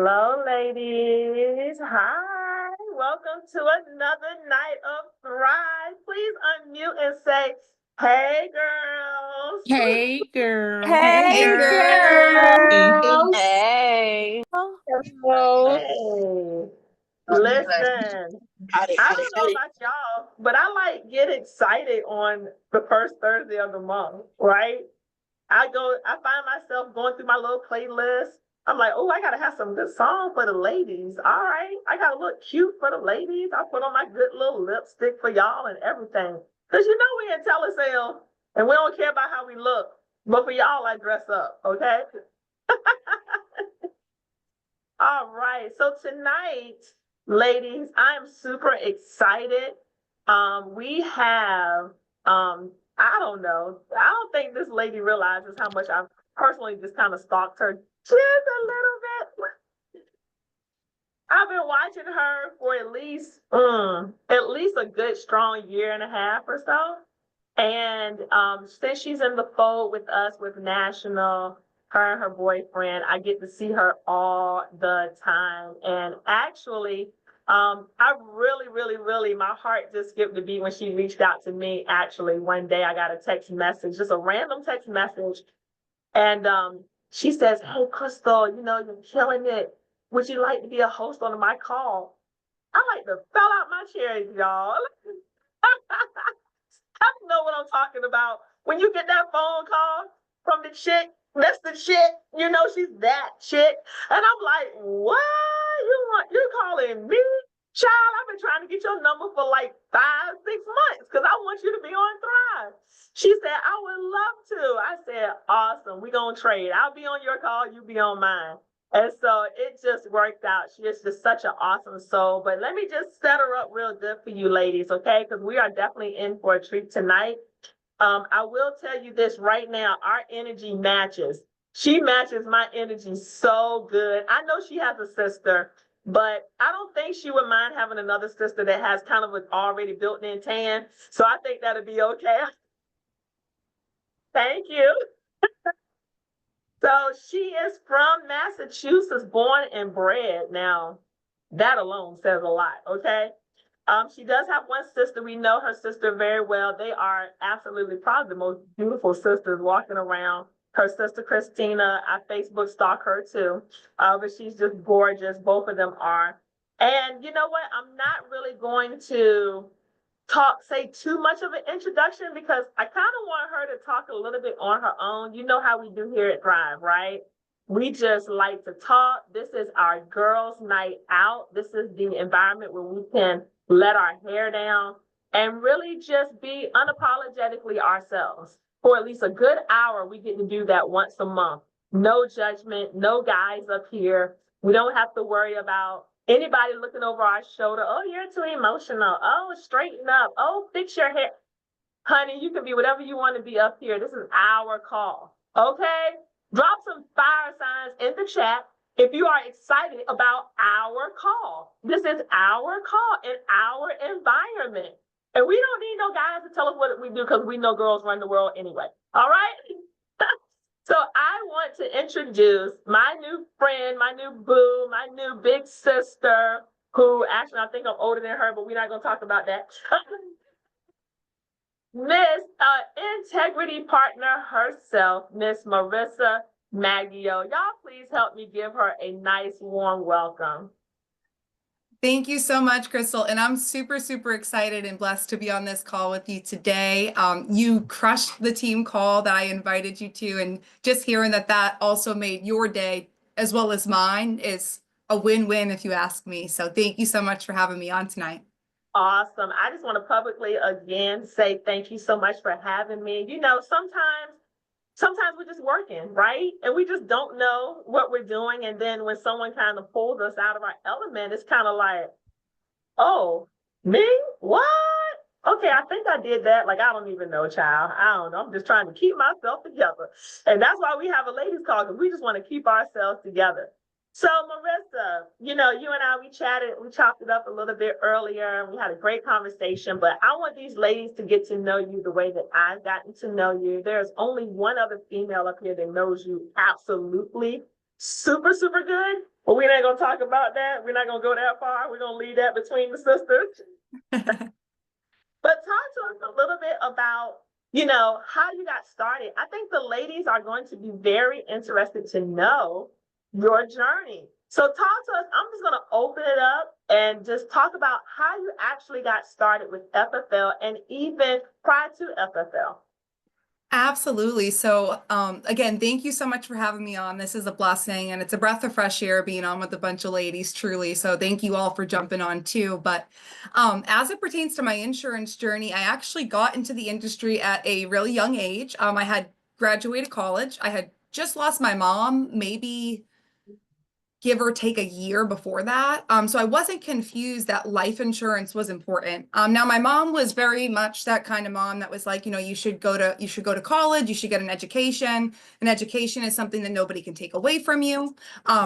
Hello, ladies. Hi. Welcome to another night of Thrive. Please unmute and say, hey, girls. Hey, girl. Hey, girl. girl. Hey. Hello. Hey. Listen, I don't know about y'all, but I get excited on the first Thursday of the month, right? I find myself going through my little playlist. I'm like, oh, I gotta have some good songs for the ladies. All right, I gotta look cute for the ladies. I put on my good little lipstick for y'all and everything. Cause we in telesale and we don't care about how we look. But for y'all, I dress up, okay? All right. So tonight, ladies, I'm super excited. We have I don't know. I don't think this lady realizes how much I've personally just kind of stalked her just a little bit. I've been watching her for at least a good strong year and a half or so. And since she's in the fold with us with National, her and her boyfriend, I get to see her all the time. And actually, I really, really, really, my heart just skipped a beat when she reached out to me. Actually, one day I got a text message, just a random text message. And she says, hey, Crystal, you're killing it. Would you like to be a host on my call? I like to fell out my chair, y'all. I know what I'm talking about. When you get that phone call from the chick, that's the chick, she's that chick. And I'm like, what? You calling me? Child, I've been trying to get your number for like 5, 6 months because I want you to be on Thrive. She said, I would love to. I said, awesome. We're going to trade. I'll be on your call. You be on mine. And so it just worked out. She is just such an awesome soul. But let me just set her up real good for you ladies, okay? Because we are definitely in for a treat tonight. I will tell you this right now. Our energy matches. She matches my energy so good. I know she has a sister, but I don't think she would mind having another sister that has kind of an already built-in tan. So I think that'll be okay. Thank you. So she is from Massachusetts, born and bred. Now, that alone says a lot, okay? She does have one sister. We know her sister very well. They are absolutely probably the most beautiful sisters walking around. Her sister, Christina, I Facebook stalk her too. But she's just gorgeous. Both of them are. And you know what? I'm not really going to say too much of an introduction because I kind of want her to talk a little bit on her own. You know how we do here at Thrive, right? We just like to talk. This is our girls' night out. This is the environment where we can let our hair down and really just be unapologetically ourselves. For at least a good hour, we get to do that once a month. No judgment, no guys up here. We don't have to worry about anybody looking over our shoulder. Oh, you're too emotional. Oh, straighten up. Oh, fix your hair. Honey, you can be whatever you want to be up here. This is our call. Okay? Drop some fire signs in the chat if you are excited about our call. This is our call in our environment. And we don't need no guys to tell us what we do because we know girls run the world anyway. All right? So I want to introduce my new friend, my new boo, my new big sister, who actually I think I'm older than her, but we're not going to talk about that. Miss Integrity Partner herself, Miss Marysa Maggio. Y'all please help me give her a nice warm welcome. Thank you so much, Crystal. And I'm super, super excited and blessed to be on this call with you today. You crushed the team call that I invited you to, and just hearing that also made your day as well as mine is a win-win if you ask me. So thank you so much for having me on tonight. Awesome. I just want to publicly again say thank you so much for having me. Sometimes we're just working, right? And we just don't know what we're doing. And then when someone kind of pulls us out of our element, it's kind of like, oh, me? What? Okay, I think I did that. Like, I don't even know, child. I don't know. I'm just trying to keep myself together. And that's why we have a ladies call, because we just want to keep ourselves together. So, Marysa, you and I, we chatted, we chopped it up a little bit earlier. We had a great conversation, but I want these ladies to get to know you the way that I've gotten to know you. There's only one other female up here that knows you absolutely. super, super good. But we're not gonna talk about that. We're not gonna go that far. We're gonna leave that between the sisters. But talk to us a little bit about, how you got started. I think the ladies are going to be very interested to know your journey. So talk to us. I'm just going to open it up and just talk about how you actually got started with FFL and even prior to FFL. Absolutely. So, again, thank you so much for having me on. This is a blessing and it's a breath of fresh air being on with a bunch of ladies, truly. So thank you all for jumping on too. But as it pertains to my insurance journey, I actually got into the industry at a really young age. I had graduated college. I had just lost my mom, maybe give or take a year before that. So I wasn't confused that life insurance was important. Now my mom was very much that kind of mom that was like, you should go to college, you should get an education. An education is something that nobody can take away from you,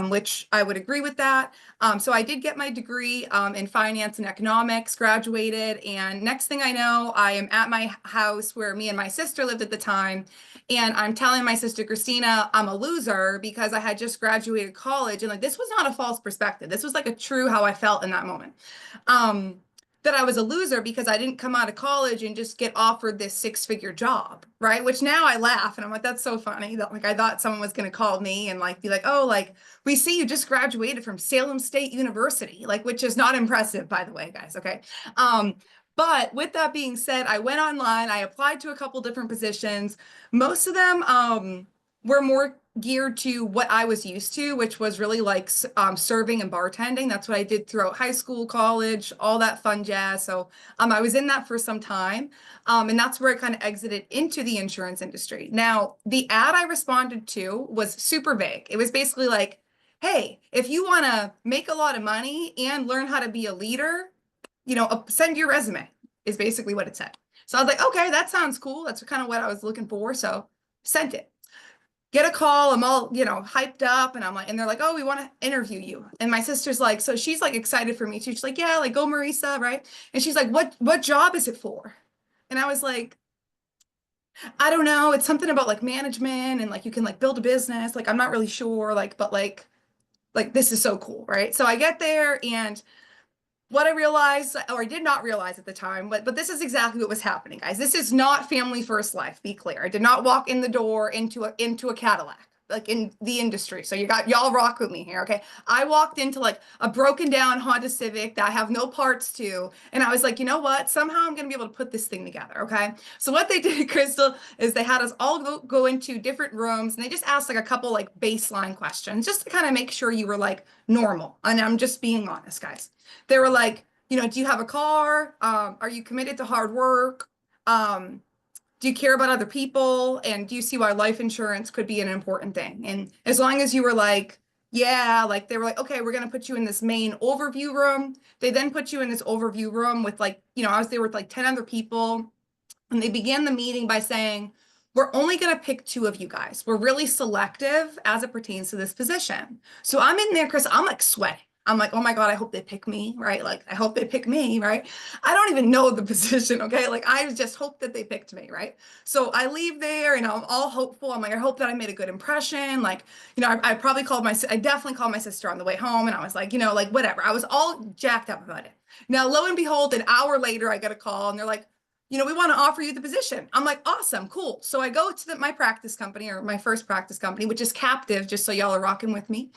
which I would agree with that. So I did get my degree in finance and economics, graduated, and next thing I know, I am at my house where me and my sister lived at the time. And I'm telling my sister, Christina, I'm a loser because I had just graduated college. And like, this was not a false perspective. This was like a true how I felt in that moment. That I was a loser because I didn't come out of college and just get offered this six-figure job, right? Which now I laugh and I'm like, that's so funny that like I thought someone was going to call me and like be like, oh, like we see you just graduated from Salem State University, like which is not impressive, by the way, guys. Okay. But with that being said, I went online, I applied to a couple different positions. Most of them were more geared to what I was used to, which was really like serving and bartending. That's what I did throughout high school, college, all that fun jazz. So I was in that for some time. And that's where I kind of exited into the insurance industry. Now, the ad I responded to was super vague. It was basically like, hey, if you want to make a lot of money and learn how to be a leader, send your resume is basically what it said. So I was like, okay, that sounds cool. That's kind of what I was looking for. So sent it. Get a call. I'm all, hyped up and I'm like, and they're like, oh, we want to interview you. And my sister's like, so she's like excited for me too. She's like, yeah, like go Marysa, right? And she's like, what job is it for? And I was like, I don't know. It's something about like management and like you can like build a business. Like I'm not really sure, but like this is so cool, right? So I get there and what I realized, or I did not realize at the time, but this is exactly what was happening, guys. This is not family first life, be clear. I did not walk in the door into a Cadillac, like in the industry. So y'all rock with me here, okay? I walked into like a broken down Honda Civic that I have no parts to, and I was like, you know what? Somehow I'm gonna be able to put this thing together, okay? So what they did, Crystal, is they had us all go into different rooms, and they just asked like a couple like baseline questions, just to kind of make sure you were like normal. And I'm just being honest, guys. They were like, do you have a car? Are you committed to hard work? Do you care about other people? And do you see why life insurance could be an important thing? And as long as you were like, yeah, like they were like, okay, we're going to put you in this main overview room. They then put you in this overview room with like, I was there with like 10 other people. And they began the meeting by saying, we're only going to pick two of you guys. We're really selective as it pertains to this position. So I'm in there, Chris, I'm like sweating. I'm like, oh my God, I hope they pick me, right? Like, I hope they pick me, right? I don't even know the position, okay? Like, I just hope that they picked me, right? So I leave there and I'm all hopeful. I'm like, I hope that I made a good impression. Like, I probably I definitely called my sister on the way home and I was like, like whatever. I was all jacked up about it. Now, lo and behold, an hour later, I get a call and they're like, we want to offer you the position. I'm like, awesome, cool. So I go to my practice company or my first practice company, which is captive, just so y'all are rocking with me.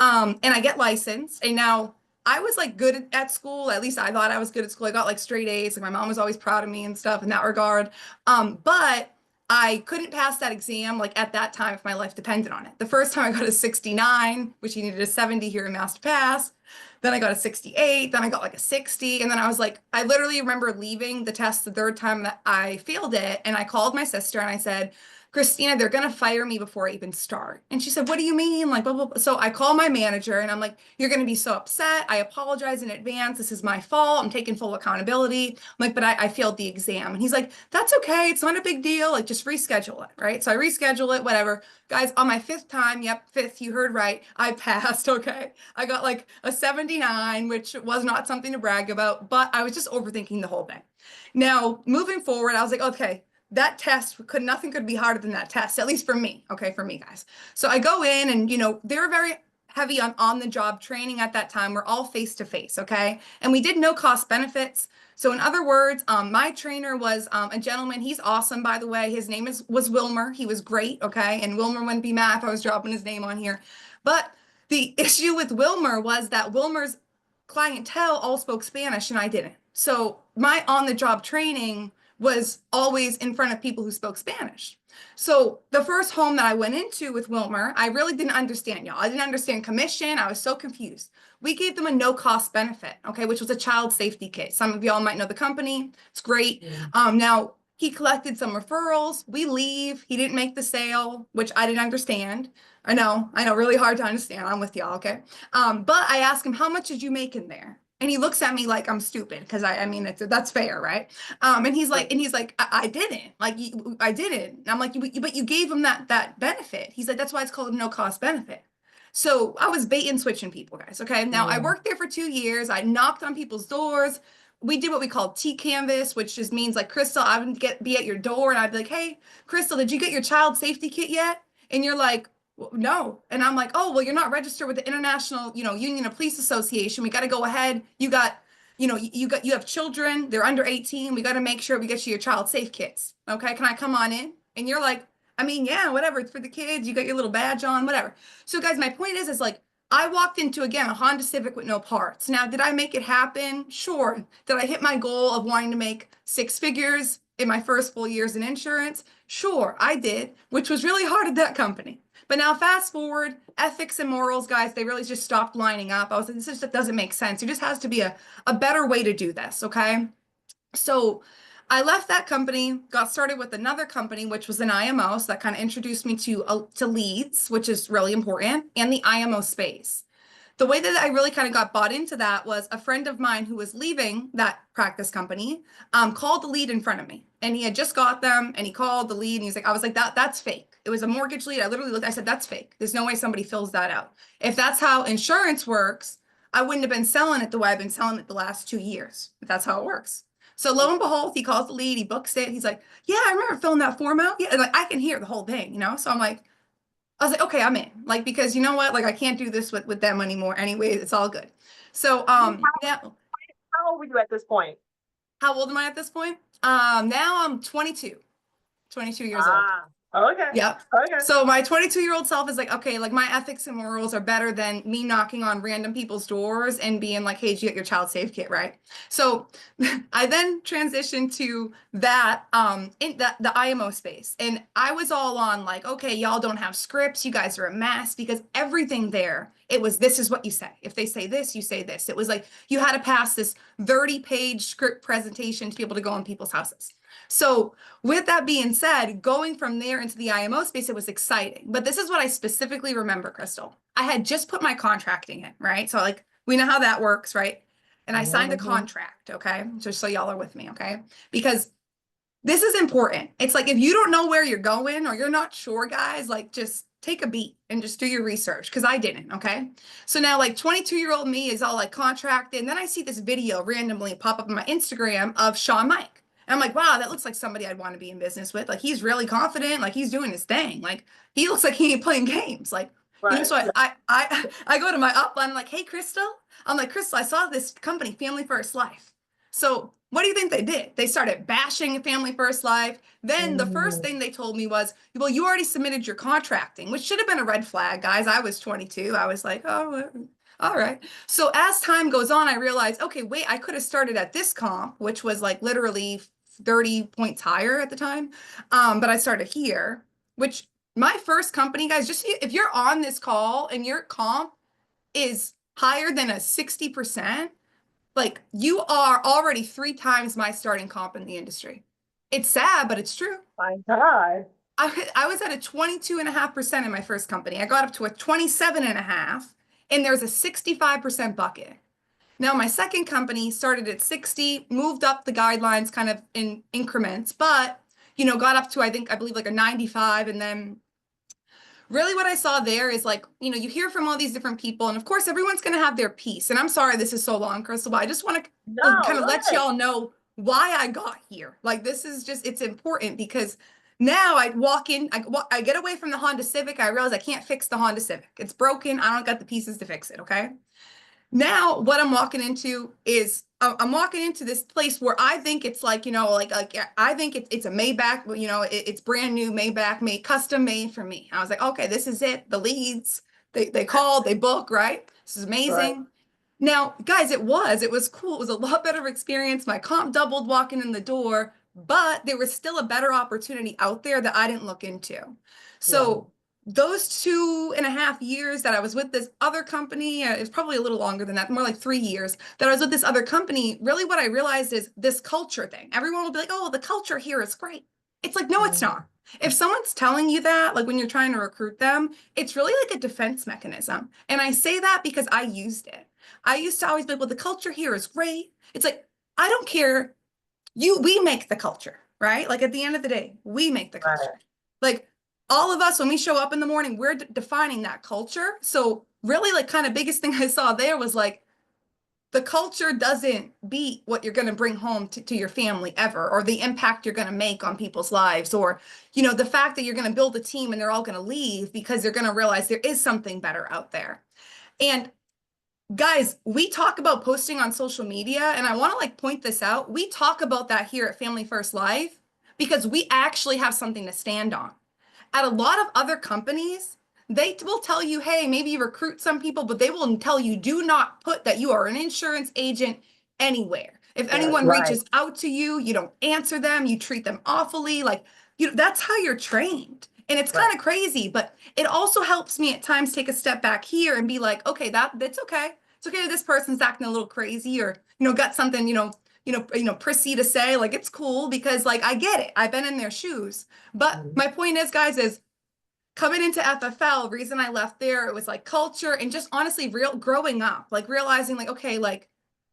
And I get licensed. And now I was like good at school. At least I thought I was good at school. I got like straight A's. Like my mom was always proud of me and stuff in that regard. But I couldn't pass that exam like at that time if my life depended on it. The first time I got a 69, which you needed a 70 here in Mass to pass. Then I got a 68, then I got like a 60. And then I was like, I literally remember leaving the test the third time that I failed it. And I called my sister and I said, Christina, they're going to fire me before I even start. And she said, what do you mean? Like, blah, blah, blah. So I call my manager and I'm like, you're going to be so upset. I apologize in advance. This is my fault. I'm taking full accountability. I'm like, but I failed the exam. And he's like, that's okay. It's not a big deal. Like, just reschedule it. Right. So I reschedule it, whatever. Guys, on my fifth time, fifth, you heard right, I passed, okay? I got like a 79, which was not something to brag about, but I was just overthinking the whole thing. Now, moving forward, I was like, okay, that test nothing could be harder than that test, at least for me. Okay, for me, guys. So I go in and, they were very heavy on the job training at that time. We're all face to face, okay? And we did no cost benefits. So in other words, my trainer was a gentleman. He's awesome, by the way. His name was Wilmer. He was great, okay? And Wilmer wouldn't be mad if I was dropping his name on here. But the issue with Wilmer was that Wilmer's clientele all spoke Spanish and I didn't. So my on-the-job training was always in front of people who spoke Spanish. So the first home that I went into with Wilmer, I really didn't understand, y'all. I didn't understand commission. I was so confused. We gave them a no cost benefit, okay, which was a child safety kit. Some of y'all might know the company. It's great. Yeah. Now he collected some referrals. We leave. He didn't make the sale, which I didn't understand. I know, really hard to understand. I'm with y'all, okay? But I asked him, how much did you make in there? And he looks at me like I'm stupid because I mean, that's fair, right? And he's like, I didn't, I didn't. And I'm like, but you gave him that benefit. He's like, that's why it's called a no cost benefit. So I was bait and switching people, guys. Okay. Now I worked there for 2 years. I knocked on people's doors. We did what we call T-canvas, which just means like, Crystal, I would be at your door and I'd be like, hey, Crystal, did you get your child safety kit yet? And you're like, well, no. And I'm like, oh, well, you're not registered with the International, Union of Police Association. We got to go ahead. You got, you have children. They're under 18. We got to make sure we get you your child safe kits. Okay. Can I come on in? And you're like, I mean, yeah, whatever. It's for the kids. You got your little badge on, whatever. So guys, my point is like, I walked into, again, a Honda Civic with no parts. Now, did I make it happen? Sure. Did I hit my goal of wanting to make 6 figures in my first full years in insurance? Sure, I did, which was really hard at that company. But now fast forward, ethics and morals, guys, they really just stopped lining up. I was like, this just doesn't make sense. There just has to be a better way to do this, okay? So I left that company, got started with another company, which was an IMO. So that kind of introduced me to leads, which is really important, and the IMO space. The way that I really kind of got bought into that was a friend of mine who was leaving that practice company called the lead in front of me. And he had just got them and he called the lead and he's like, I was like, that's fake. It was a mortgage lead. I literally looked, I said, that's fake. There's no way somebody fills that out. If that's how insurance works, I wouldn't have been selling it the way I've been selling it the last 2 years, if that's how it works. So lo and behold, he calls the lead, he books it. He's like, yeah, I remember filling that form out. Yeah, and like I can hear the whole thing, So I'm like, I was like, okay, I'm in. Like, because you know what? Like, I can't do this with them anymore. Anyway, it's all good. So now, How old were you at this point? how old am I at this point? Now I'm 22 years old. Okay. Yep. Okay. So my 22-year-old self is like, okay, like my ethics and morals are better than me knocking on random people's doors and being like, hey, did you get your child safe kit, right? So I then transitioned to that in the IMO space. And I was all on like, okay, y'all don't have scripts. You guys are a mess because everything there, it was, this is what you say. If they say this, you say this. It was like you had to pass this 30-page script presentation to be able to go in people's houses. So with that being said, going from there into the IMO space, it was exciting. But this is what I specifically remember, Crystal. I had just put my contracting in, right? So like, we know how that works, right? And I signed a contract, okay? Just so y'all are with me, okay? Because this is important. It's like, if you don't know where you're going or you're not sure, guys, like just take a beat and just do your research because I didn't, okay? So now like 22-year-old me is all like contracted. And then I see this video randomly pop up on my Instagram of Shawn Mike. And I'm like, wow, that looks like somebody I'd want to be in business with. Like, he's really confident. Like, he's doing his thing. Like, he looks like he ain't playing games. Like, Right. So I go to my upline. I'm like, hey, Crystal. I'm like, Crystal, I saw this company, Family First Life. So what do you think they did? They started bashing Family First Life. Then the first thing they told me was, well, you already submitted your contracting, which should have been a red flag, guys. I was 22. I was like, oh, all right. So as time goes on, I realized, okay, wait, I could have started at this comp, which was like literally 30 points higher at the time. But I started here, which my first company, guys, just if you're on this call and your comp is higher than a 60%, like you are already 3 times my starting comp in the industry. It's sad, but it's true. My God. I was at a 22.5% in my first company. I got up to a 27.5, and there's a 65% bucket. Now, my second company started at 60, moved up the guidelines kind of in increments, but, got up to, I believe like a 95. And then really what I saw there is like, you hear from all these different people, and of course, everyone's going to have their piece. And I'm sorry this is so long, Crystal, but I just want to kind of let y'all know why I got here. Like, this is just, it's important because now I walk in, I get away from the Honda Civic. I realize I can't fix the Honda Civic. It's broken. I don't got the pieces to fix it. Okay. Now what I'm walking into is I'm walking into this place where I think it's like, I think it's a Maybach, it's brand new Maybach made, custom made for me. I was like, okay, this is it. The leads, they call, they book, right? This is amazing. Right. Now, guys, it was cool. It was a lot better experience. My comp doubled walking in the door, but there was still a better opportunity out there that I didn't look into. So those 2.5 years that I was with this other company, it's probably a little longer than that, more like 3 years that I was with this other company. Really what I realized is this culture thing. Everyone will be like, oh, the culture here is great. It's like, no, it's not. If someone's telling you that, like when you're trying to recruit them, it's really like a defense mechanism. And I say that because I used it. I used to always be like, well, the culture here is great. It's like, I don't care. We make the culture, right? Like at the end of the day, we make the culture. Right. Like all of us, when we show up in the morning, we're defining that culture. So really like kind of biggest thing I saw there was like, the culture doesn't beat what you're going to bring home to your family ever, or the impact you're going to make on people's lives, or, the fact that you're going to build a team and they're all going to leave because they're going to realize there is something better out there. And guys, we talk about posting on social media, and I want to like point this out. We talk about that here at Family First Life because we actually have something to stand on. At a lot of other companies, they will tell you, hey, maybe you recruit some people, but they will tell you, do not put that you are an insurance agent anywhere. If anyone reaches out to you, you don't answer them, you treat them awfully. Like, that's how you're trained. And it's kind of crazy, but it also helps me at times take a step back here and be like, okay, that's okay. It's okay if this person's acting a little crazy or, got something, prissy to say. Like, it's cool because like, I get it. I've been in their shoes. But my point is, guys, is coming into FFL, reason I left there, it was like culture and just honestly growing up, like realizing like, okay, like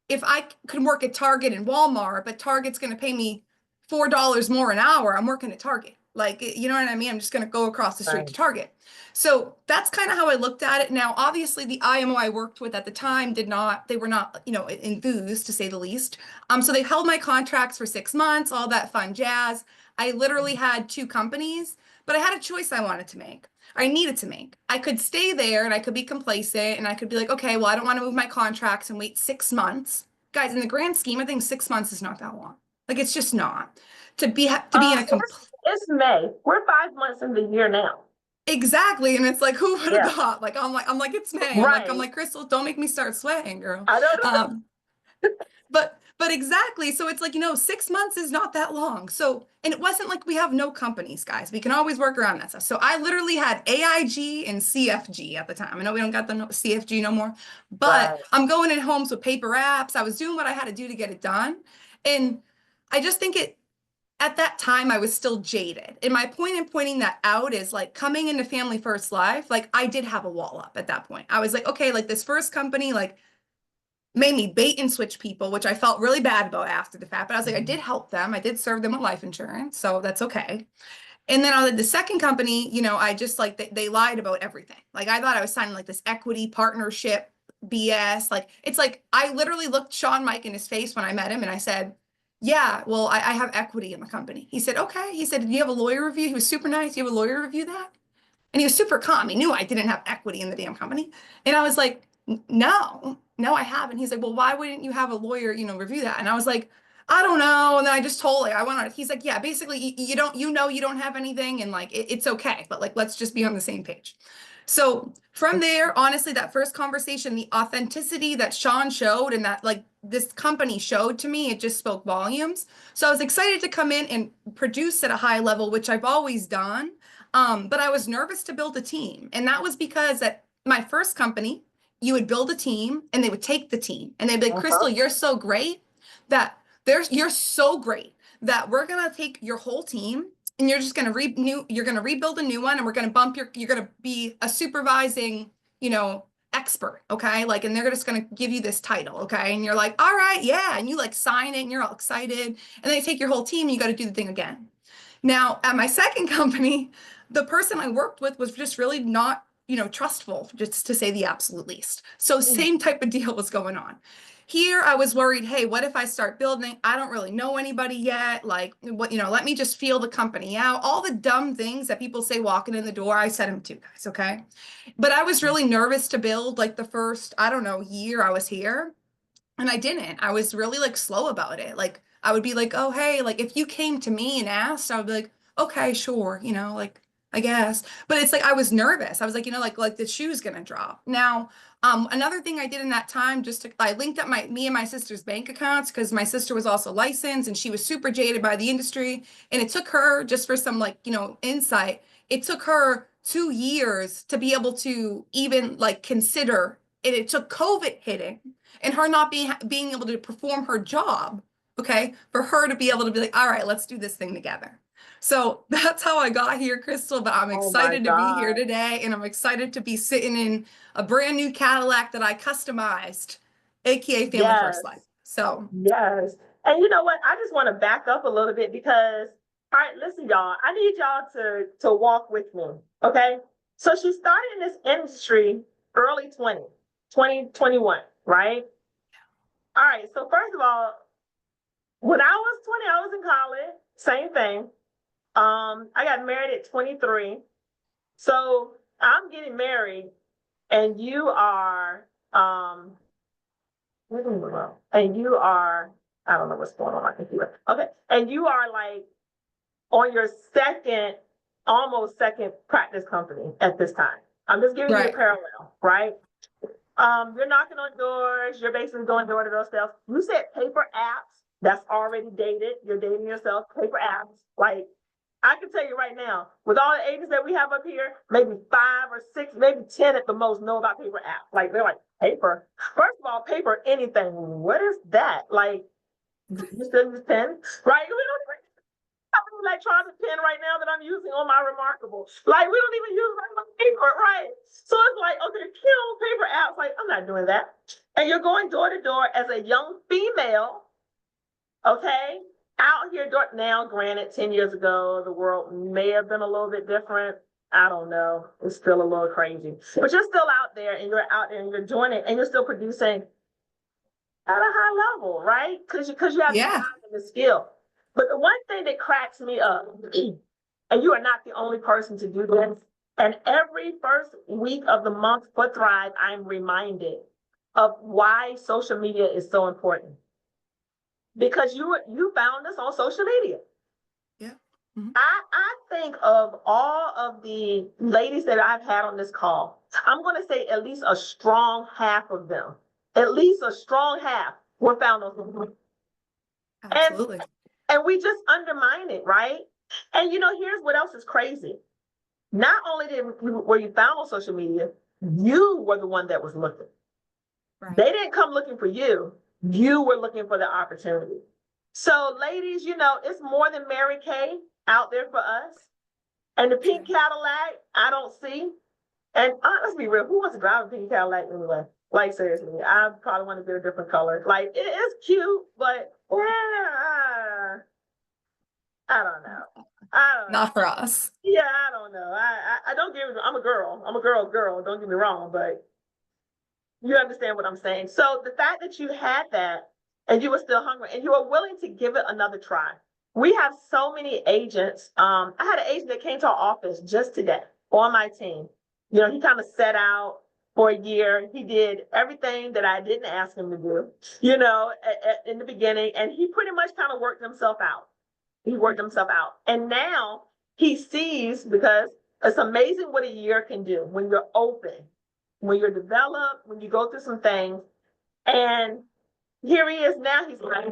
if I could work at Target and Walmart, but Target's going to pay me $4 more an hour, I'm working at Target. Like, you know what I mean? I'm just going to go across the street to Target. So that's kind of how I looked at it. Now, obviously the IMO I worked with at the time they were not, enthused to say the least. So they held my contracts for 6 months, all that fun jazz. I literally had 2 companies, but I had a choice I wanted to make. I needed to make. I could stay there and I could be complacent and I could be like, okay, well, I don't want to move my contracts and wait 6 months. Guys, in the grand scheme, I think 6 months is not that long. Like, it's just not. To be in a it's May. We're 5 months in the year now. Exactly. And it's like, who would have thought? Like, I'm like, it's May. I'm like, Crystal, don't make me start sweating, girl. I don't know. But exactly. So it's like, 6 months is not that long. So, and it wasn't like we have no companies, guys. We can always work around that stuff. So I literally had AIG and CFG at the time. I know we don't got the CFG no more, but I'm going in homes with paper apps. I was doing what I had to do to get it done. And I just think at that time, I was still jaded. And my point in pointing that out is like coming into Family First Life, like I did have a wall up at that point. I was like, okay, like this first company, like made me bait and switch people, which I felt really bad about after the fact. But I was like, I did help them. I did serve them with life insurance. So that's okay. And then on the second company, I just like, they lied about everything. Like I thought I was signing like this equity partnership BS. Like, it's like, I literally looked Sean Mike in his face when I met him and I said, yeah, well, I have equity in the company. He said, okay. He said, do you have a lawyer review? He was super nice. Do you have a lawyer review that? And he was super calm. He knew I didn't have equity in the damn company. And I was like, no, I haven't. He's like, well, why wouldn't you have a lawyer, review that? And I was like, I don't know. And then I just told, like, I went on. He's like, yeah, basically you don't have anything. And like, it's okay. But like, let's just be on the same page. So from there, honestly, that first conversation, the authenticity that Sean showed and that like this company showed to me, it just spoke volumes. So I was excited to come in and produce at a high level, which I've always done. But I was nervous to build a team. And that was because at my first company, you would build a team and they would take the team and they'd be like, Crystal, you're so great that you're so great that we're going to take your whole team and you're just going to you're going to rebuild a new one. And we're going to bump you're going to be a supervising, expert. Okay. Like, and they're just going to give you this title. Okay. And you're like, all right. Yeah. And you like sign it and you're all excited. And then they take your whole team and you got to do the thing again. Now at my second company, the person I worked with was just really not trustful, just to say the absolute least. So same type of deal was going on. Here, I was worried, hey, what if I start building? I don't really know anybody yet. Like, what, let me just feel the company out. All the dumb things that people say walking in the door, I said them too, guys, okay? But I was really nervous to build like the first, I don't know, year I was here. And I didn't. I was really like slow about it. Like, I would be like, oh, hey, like if you came to me and asked, I would be like, okay, sure, like I guess. But it's like I was nervous. I was like, like the shoe's gonna drop. Now, another thing I did in that time, I linked up me and my sister's bank accounts because my sister was also licensed and she was super jaded by the industry. And it took her, just for some insight, it took her 2 years to be able to even like consider it. It took COVID hitting and her not being able to perform her job, okay, for her to be able to be like, all right, let's do this thing together. So that's how I got here, Crystal, but I'm Oh my excited to be here God. today, and I'm excited to be sitting in a brand new Cadillac that I customized, aka Family First Yes. Life. So Yes. And you know what? I just want to back up a little bit because, all right, listen, y'all, I need y'all to walk with me. Okay. So she started in this industry early 2021, right? All right. So first of all, when I was 20, I was in college, same thing. I got married at 23. So I'm getting married and you are, and you are, I don't know what's going on my computer. Okay. And you are like on your almost second practice company at this time. I'm just giving you the right, parallel, right? You're knocking on doors, you're basically going door to door sales. You said paper apps, that's already dated. You're dating yourself, paper apps. Like, I can tell you right now, with all the agents that we have up here, maybe 5 or 6, maybe 10 at the most know about paper apps. Like, they're like, paper? First of all, paper anything. What is that? Like, you still use pen? Right? We don't even electronic pen right now that I'm using on my Remarkable. Like, we don't even use regular paper, right? So it's like, okay, kill paper apps. Like, I'm not doing that. And you're going door to door as a young female, okay? Out here now, granted, 10 years ago, the world may have been a little bit different. I don't know. It's still a little crazy. But you're still out there and you're out there and you're doing it and you're still producing at a high level, right? Because you have the yeah, time and the skill. But the one thing that cracks me up, and you are not the only person to do this, and every first week of the month for Thrive, I'm reminded of why social media is so important. Because you found us on social media. yeah. Mm-hmm. I think of all of the ladies that I've had on this call, I'm going to say at least a strong half of them, at least a strong half were found on social media. Absolutely. And we just undermine it, right? And here's what else is crazy. Not only were you found on social media, you were the one that was looking. Right. They didn't come looking for you. You were looking for the opportunity. So ladies, it's more than Mary Kay out there for us. And the pink Cadillac, I don't see. And let's be real, who wants to drive a pink Cadillac anyway? Like, seriously, I probably want to get a different color. Like, it is cute, but yeah, I don't know. Not for us. Yeah, I don't know. I don't get it. I'm a girl. I'm a girl. Don't get me wrong, but you understand what I'm saying. So the fact that you had that and you were still hungry and you were willing to give it another try. We have so many agents. I had an agent that came to our office just today on my team. He kind of set out for a year. He did everything that I didn't ask him to do, in the beginning. And he pretty much kind of worked himself out. And now he sees, because it's amazing what a year can do when you're open, when you're developed, when you go through some things. And here he is now. He's like,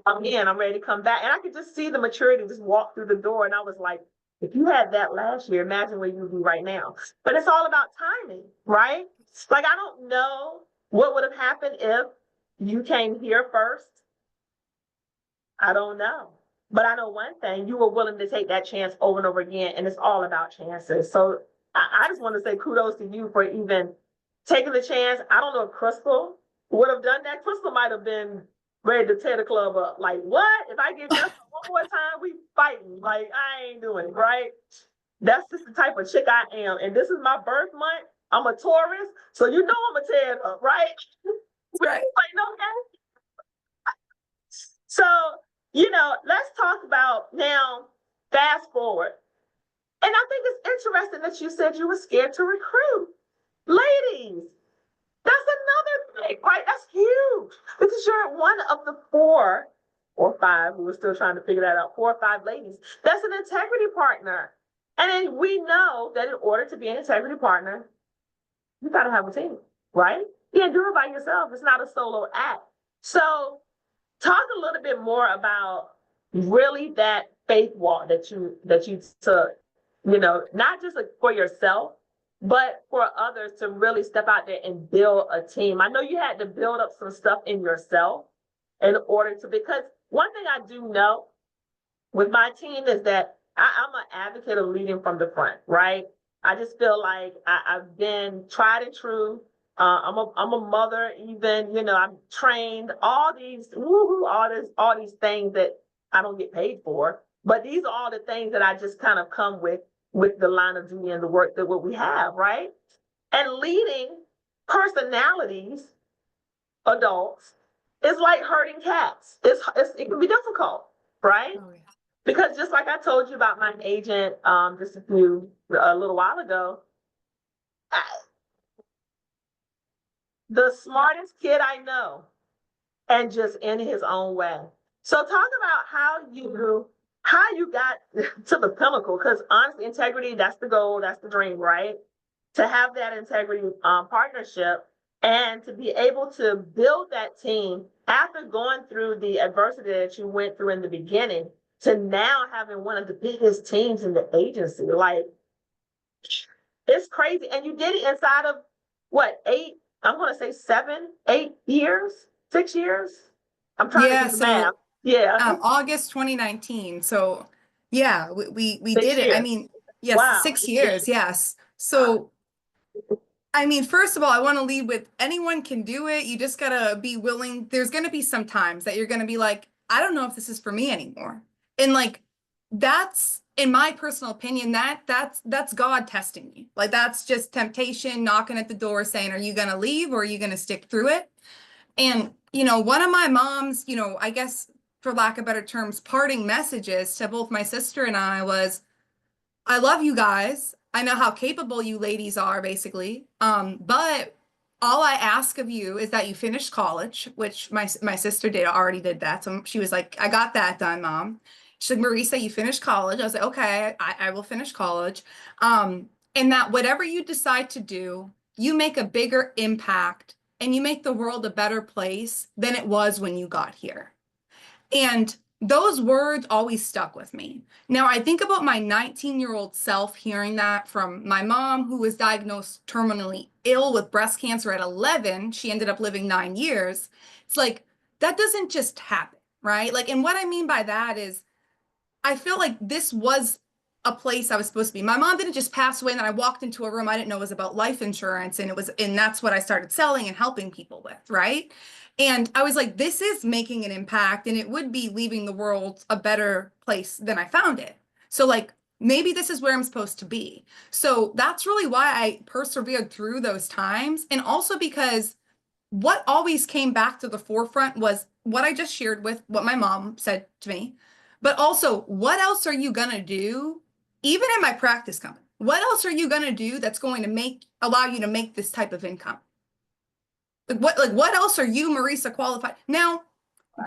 I'm in, I'm ready to come back. And I could just see the maturity just walk through the door. And I was like, if you had that last year, imagine where you'd be right now. But it's all about timing, right? Like, I don't know what would have happened if you came here first. I don't know. But I know one thing, you were willing to take that chance over and over again, and it's all about chances. So I just want to say kudos to you for even taking the chance. I don't know if Crystal would have done that. Crystal might have been ready to tear the club up. Like, what? If I get just one more time, we fighting. Like, I ain't doing it, right? That's just the type of chick I am. And this is my birth month. I'm a Taurus, so you know I'm a tear up, right? Right. Like, no, okay. So, let's talk about now, fast forward. And I think it's interesting that you said you were scared to recruit. Ladies, that's another thing, right? That's huge because you're one of the 4 or 5, we were still trying to figure that out, 4 or 5 ladies. That's an integrity partner. And then we know that in order to be an integrity partner, you got to have a team, right? You can't do it by yourself. It's not a solo act. So talk a little bit more about really that faith walk that you took, not just for yourself, but for others to really step out there and build a team. I know you had to build up some stuff in yourself in order to, because one thing I do know with my team is that I'm an advocate of leading from the front, right? I just feel like I've been tried and true. I'm a mother, even, I'm trained, all these, all these things that I don't get paid for. But these are all the things that I just kind of come with the line of duty and the work that what we have, right? And leading personalities, adults, is like herding cats. It can be difficult, right? Oh, yeah. Because just like I told you about my agent just a little while ago, the smartest kid I know, and just in his own way. So talk about how you got to the pinnacle, because honestly, integrity, that's the goal, that's the dream, right? To have that integrity partnership and to be able to build that team after going through the adversity that you went through in the beginning to now having one of the biggest teams in the agency. Like, it's crazy. And you did it inside of what, 8, I'm going to say 7, 8 years, 6 years. I'm trying to Yeah, do the math. so Yeah, August 2019. So yeah, we 6 did it. I years. mean, yes, Wow. 6 years, yes. So I mean, first of all, I want to lead with anyone can do it. You just gotta be willing. There's gonna be some times that you're gonna be like, I don't know if this is for me anymore. And like that's in my personal opinion, that's God testing you. Like that's just temptation knocking at the door saying, are you gonna leave or are you gonna stick through it? And one of my mom's, I guess for lack of better terms, parting messages to both my sister and I was, I love you guys. I know how capable you ladies are, basically. But all I ask of you is that you finish college, which my sister already did that. So she was like, I got that done, Mom. She's like, Marysa, you finished college. I was like, okay, I will finish college. And that whatever you decide to do, you make a bigger impact and you make the world a better place than it was when you got here. And those words always stuck with me. Now, I think about my 19-year-old self hearing that from my mom, who was diagnosed terminally ill with breast cancer at 11. She ended up living 9 years. It's like, that doesn't just happen, right? Like, and what I mean by that is, I feel like this was a place I was supposed to be. My mom didn't just pass away and then I walked into a room I didn't know was about life insurance, and that's what I started selling and helping people with, right? And I was like, this is making an impact and it would be leaving the world a better place than I found it. So like, maybe this is where I'm supposed to be. So that's really why I persevered through those times. And also because what always came back to the forefront was what I just shared with what my mom said to me, but also what else are you gonna do, even in my practice company? What else are you gonna do that's going to allow you to make this type of income? What else are you, Marysa, qualified? Now,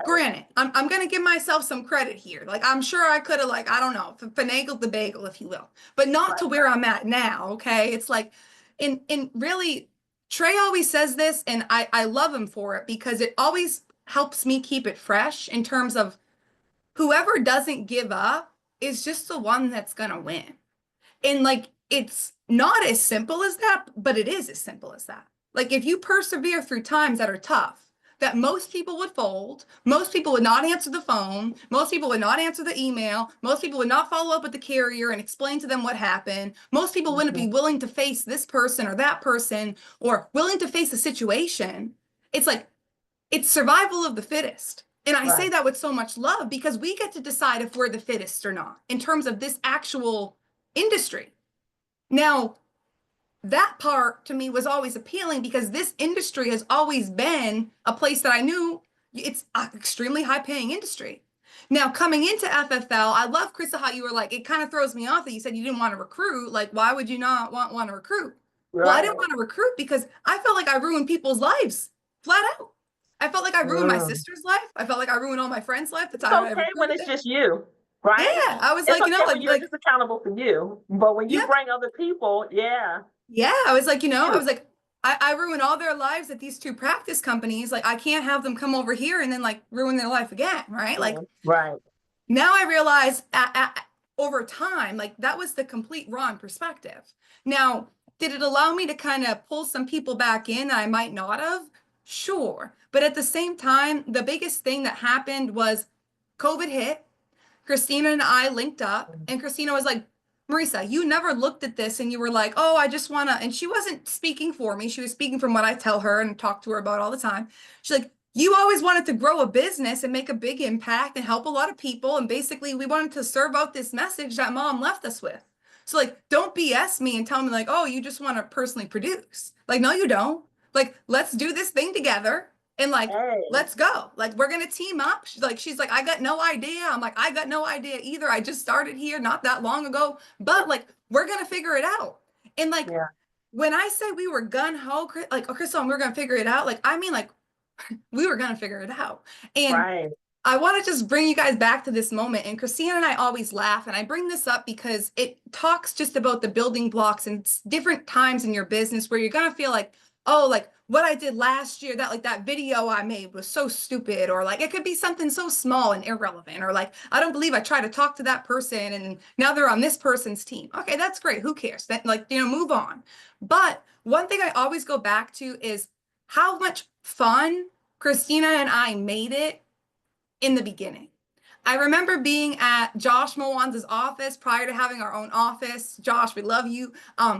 granted, I'm gonna give myself some credit here. Like I'm sure I could have, like, I don't know, finagled the bagel, if you will, but not to where I'm at now. Okay. It's like, in really, Trey always says this, and I love him for it because it always helps me keep it fresh in terms of whoever doesn't give up is just the one that's gonna win. And like, it's not as simple as that, but it is as simple as that. Like, if you persevere through times that are tough, that most people would fold, most people would not answer the phone, most people would not answer the email, most people would not follow up with the carrier and explain to them what happened. Most people wouldn't be willing to face this person or that person or willing to face a situation. It's like, it's survival of the fittest. And I say that with so much love because we get to decide if we're the fittest or not in terms of this actual industry. Now, that part to me was always appealing because this industry has always been a place that I knew it's an extremely high paying industry. Now, coming into FFL, I love, Krista, how you were like, it kind of throws me off that you said you didn't want to recruit. Like, why would you not want to recruit? Well, I Right. didn't want to recruit because I felt like I ruined people's lives flat out. I felt like I ruined my sister's life. I felt like I ruined all my friends' life. The It's time I okay when recruited it's them. just you, Yeah, right? I was It's like, okay when you're like, just accountable for you. But when you yeah, bring other people, yeah. yeah, I was like, I You. was like, I ruined all their lives at these two practice companies. Like, I can't have them come over here and then like ruin their life again, right? Like, Right. now I realize over time, like that was the complete wrong perspective. Now, did it allow me to kind of pull some people back in that I might not have? Sure. But at the same time, the biggest thing that happened was COVID hit. Christina and I linked up, and Christina was like, Marysa, you never looked at this and you were like, oh, I just want to. And she wasn't speaking for me. She was speaking from what I tell her and talk to her about all the time. She's like, you always wanted to grow a business and make a big impact and help a lot of people. And basically, we wanted to serve out this message that mom left us with. So, like, don't BS me and tell me, like, oh, you just want to personally produce. Like, no, you don't. Like, let's do this thing together and, like, Hey. let's go. Like, we're going to team up. She's like, I got no idea. I'm like, I got no idea either. I just started here not that long ago, but like, we're going to figure it out. And like, Yeah. when I say we were gun ho, like, oh, Crystal, and we're going to figure it out. Like, I mean, like, we were going to figure it out. And Right. I want to just bring you guys back to this moment. And Christina and I always laugh. And I bring this up because it talks just about the building blocks and different times in your business where you're going to feel like, oh, like what I did last year, that like that video I made was so stupid, or like it could be something so small and irrelevant, or like I don't believe I tried to talk to that person and now they're on this person's team. Okay, that's great. Who cares? That, like, move on. But one thing I always go back to is how much fun Christina and I made it in the beginning. I remember being at Josh Mowan's office prior to having our own office. Josh, we love you.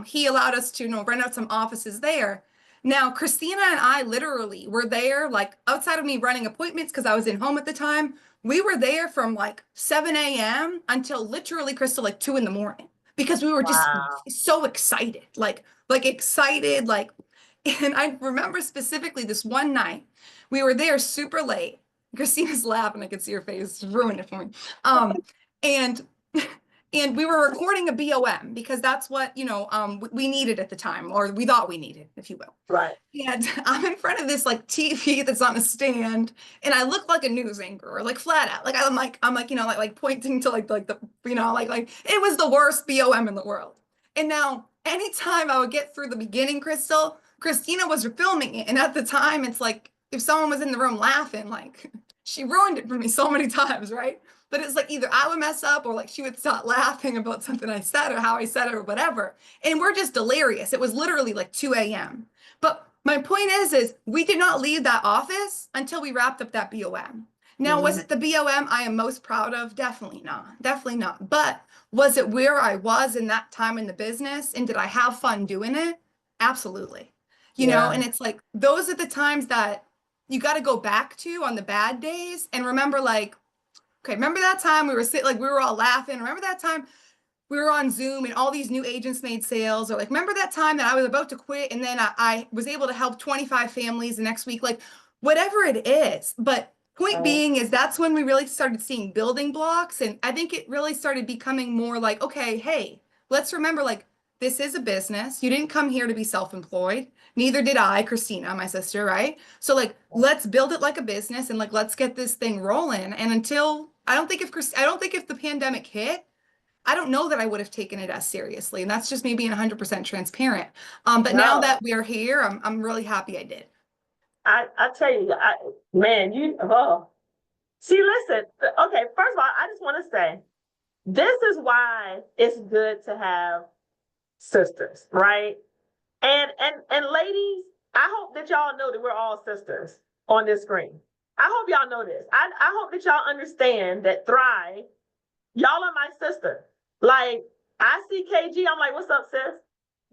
He allowed us to rent out some offices there. Now, Christina and I literally were there, like outside of me running appointments because I was in home at the time. We were there from like 7 a.m. until literally, Crystal, like 2 in the morning because we were just Wow. so excited, like excited, like. And I remember specifically this one night, we were there super late. Christina's laughing. I could see her face. Ruined it for me. And and we were recording a BOM because that's what we needed at the time, or we thought we needed, if you will. Right. And I'm in front of this like TV that's on a stand, and I look like a news anchor, like flat out. Like I'm like like pointing to like the like it was the worst BOM in the world. And now anytime I would get through the beginning, Christina was filming it, and at the time it's like if someone was in the room laughing, like she ruined it for me so many times, right? But it's like either I would mess up or like she would start laughing about something I said or how I said it or whatever. And we're just delirious. It was literally like 2 a.m. But my point is we did not leave that office until we wrapped up that BOM. Now, was it the BOM I am most proud of? Definitely not. Definitely not. But was it where I was in that time in the business? And did I have fun doing it? Absolutely. Yeah. And it's like, those are the times that you got to go back to on the bad days and remember, like, okay, remember that time we were sitting, like, we were all laughing. Remember that time we were on Zoom and all these new agents made sales, or like, remember that time that I was about to quit and then I was able to help 25 families the next week, like whatever it is. But point being is that's when we really started seeing building blocks. And I think it really started becoming more like, okay, hey, let's remember, like, this is a business. You didn't come here to be self-employed. Neither did I, Christina, my sister, right? So like, let's build it like a business and like, let's get this thing rolling. And until I don't think if the pandemic hit, I don't know that I would have taken it as seriously. And that's just me being 100% transparent. But now No, that we're here, I'm really happy I did. I tell you, man, see, listen, okay, first of all, I just want to say, this is why it's good to have sisters, right? And ladies, I hope that y'all know that we're all sisters on this screen. I hope y'all know this. I hope that y'all understand that Thrive, y'all are my sister. Like, I see KG, I'm like, what's up, sis?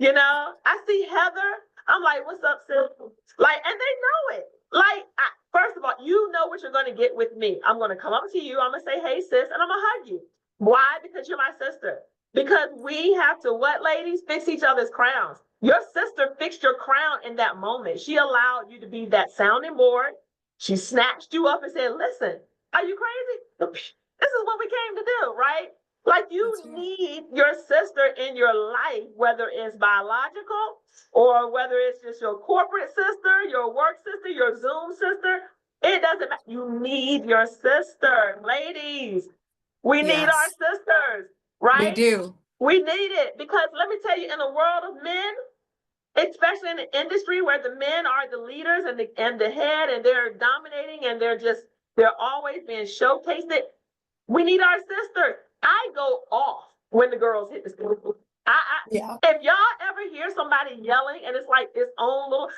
I see Heather, I'm like, what's up, sis? Like, and they know it. Like, first of all, you know what you're going to get with me. I'm going to come up to you, I'm going to say, hey, sis, and I'm going to hug you. Why? Because you're my sister. Because we have to, what, ladies? Fix each other's crowns. Your sister fixed your crown in that moment. She allowed you to be that sounding board. She snatched you up and said, listen, are you crazy? This is what we came to do, right? Like you need your sister in your life, whether it's biological or whether it's just your corporate sister, your work sister, your Zoom sister. It doesn't matter. You need your sister, ladies. We need our sisters, right? We do. We need it because let me tell you, in a world of men, especially in the industry where the men are the leaders and the head and they're dominating and they're always being showcased. We need our sisters. I go off when the girls hit the stage. If y'all ever hear somebody yelling and it's like its own little,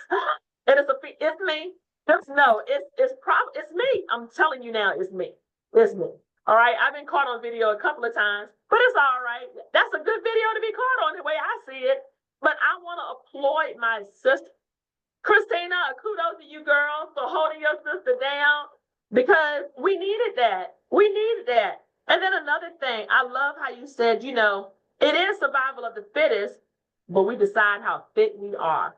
and it's me. Just know it's me. I'm telling you now, it's me. It's me. All right. I've been caught on video a couple of times, but it's all right. That's a good video to be caught on the way I see it. But I want to applaud my sister. Christina, kudos to you girls for holding your sister down because we needed that. We needed that. And then another thing, I love how you said, it is survival of the fittest, but we decide how fit we are.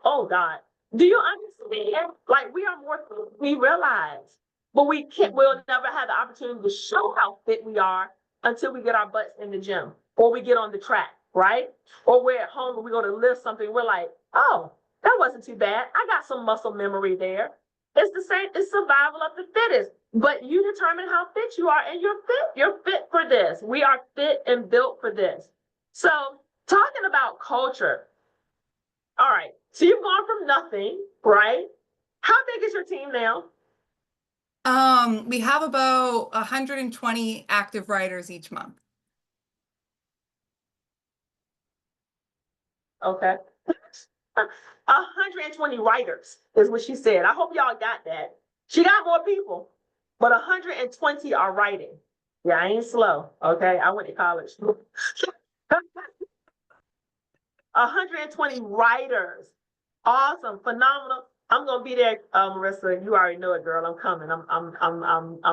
Oh God, do you understand? Like we are more than we realize, but we'll never have the opportunity to show how fit we are until we get our butts in the gym or we get on the track, right? Or we're at home and we go to lift something. We're like, oh, that wasn't too bad. I got some muscle memory there. It's the same. It's survival of the fittest. But you determine how fit you are, and you're fit. You're fit for this. We are fit and built for this. So, talking about culture. All right. So you've gone from nothing, right? How big is your team now? We have about 120 active writers each month. Okay. 120 writers is what she said. I hope y'all got that. She got more people, but 120 are writing. Yeah, I ain't slow. Okay. I went to college. 120 writers. Awesome. Phenomenal. I'm gonna be there, Marysa. You already know it, girl. I'm coming. I'm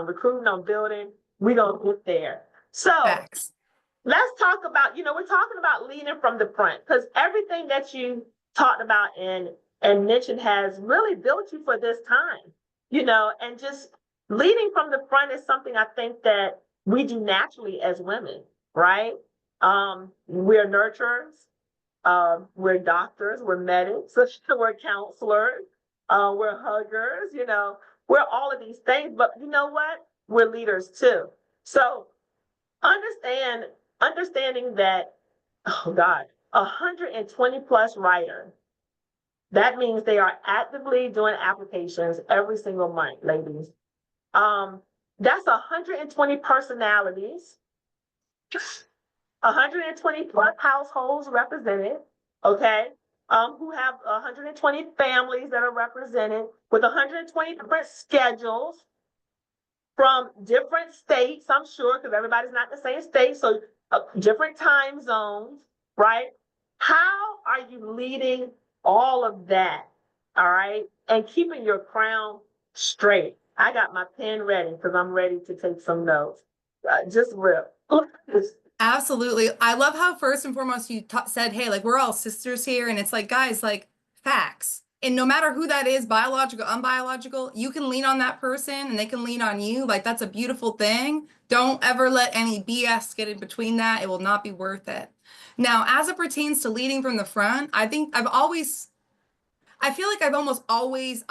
recruiting, I'm building. We're gonna get there. So Facts. Let's talk about, we're talking about leading from the front because everything that you talked about and mentioned has really built you for this time, and just leading from the front is something I think that we do naturally as women, right? We're nurturers, we're doctors, we're medics, we're counselors, we're huggers, we're all of these things, but you know what? We're leaders too. So understanding that, oh God, 120 plus writer, that means they are actively doing applications every single month, ladies. That's 120 personalities, 120 plus households represented, okay? Who have 120 families that are represented with 120 different schedules from different states, I'm sure, because everybody's not the same state, so different time zones, right? How are you leading all of that, all right? And keeping your crown straight. I got my pen ready because I'm ready to take some notes. Just rip. Absolutely. I love how first and foremost you said, hey, like we're all sisters here. And it's like, guys, like facts. And no matter who that is, biological, unbiological, you can lean on that person and they can lean on you. Like that's a beautiful thing. Don't ever let any BS get in between that. It will not be worth it. Now, as it pertains to leading from the front, I feel like I've almost always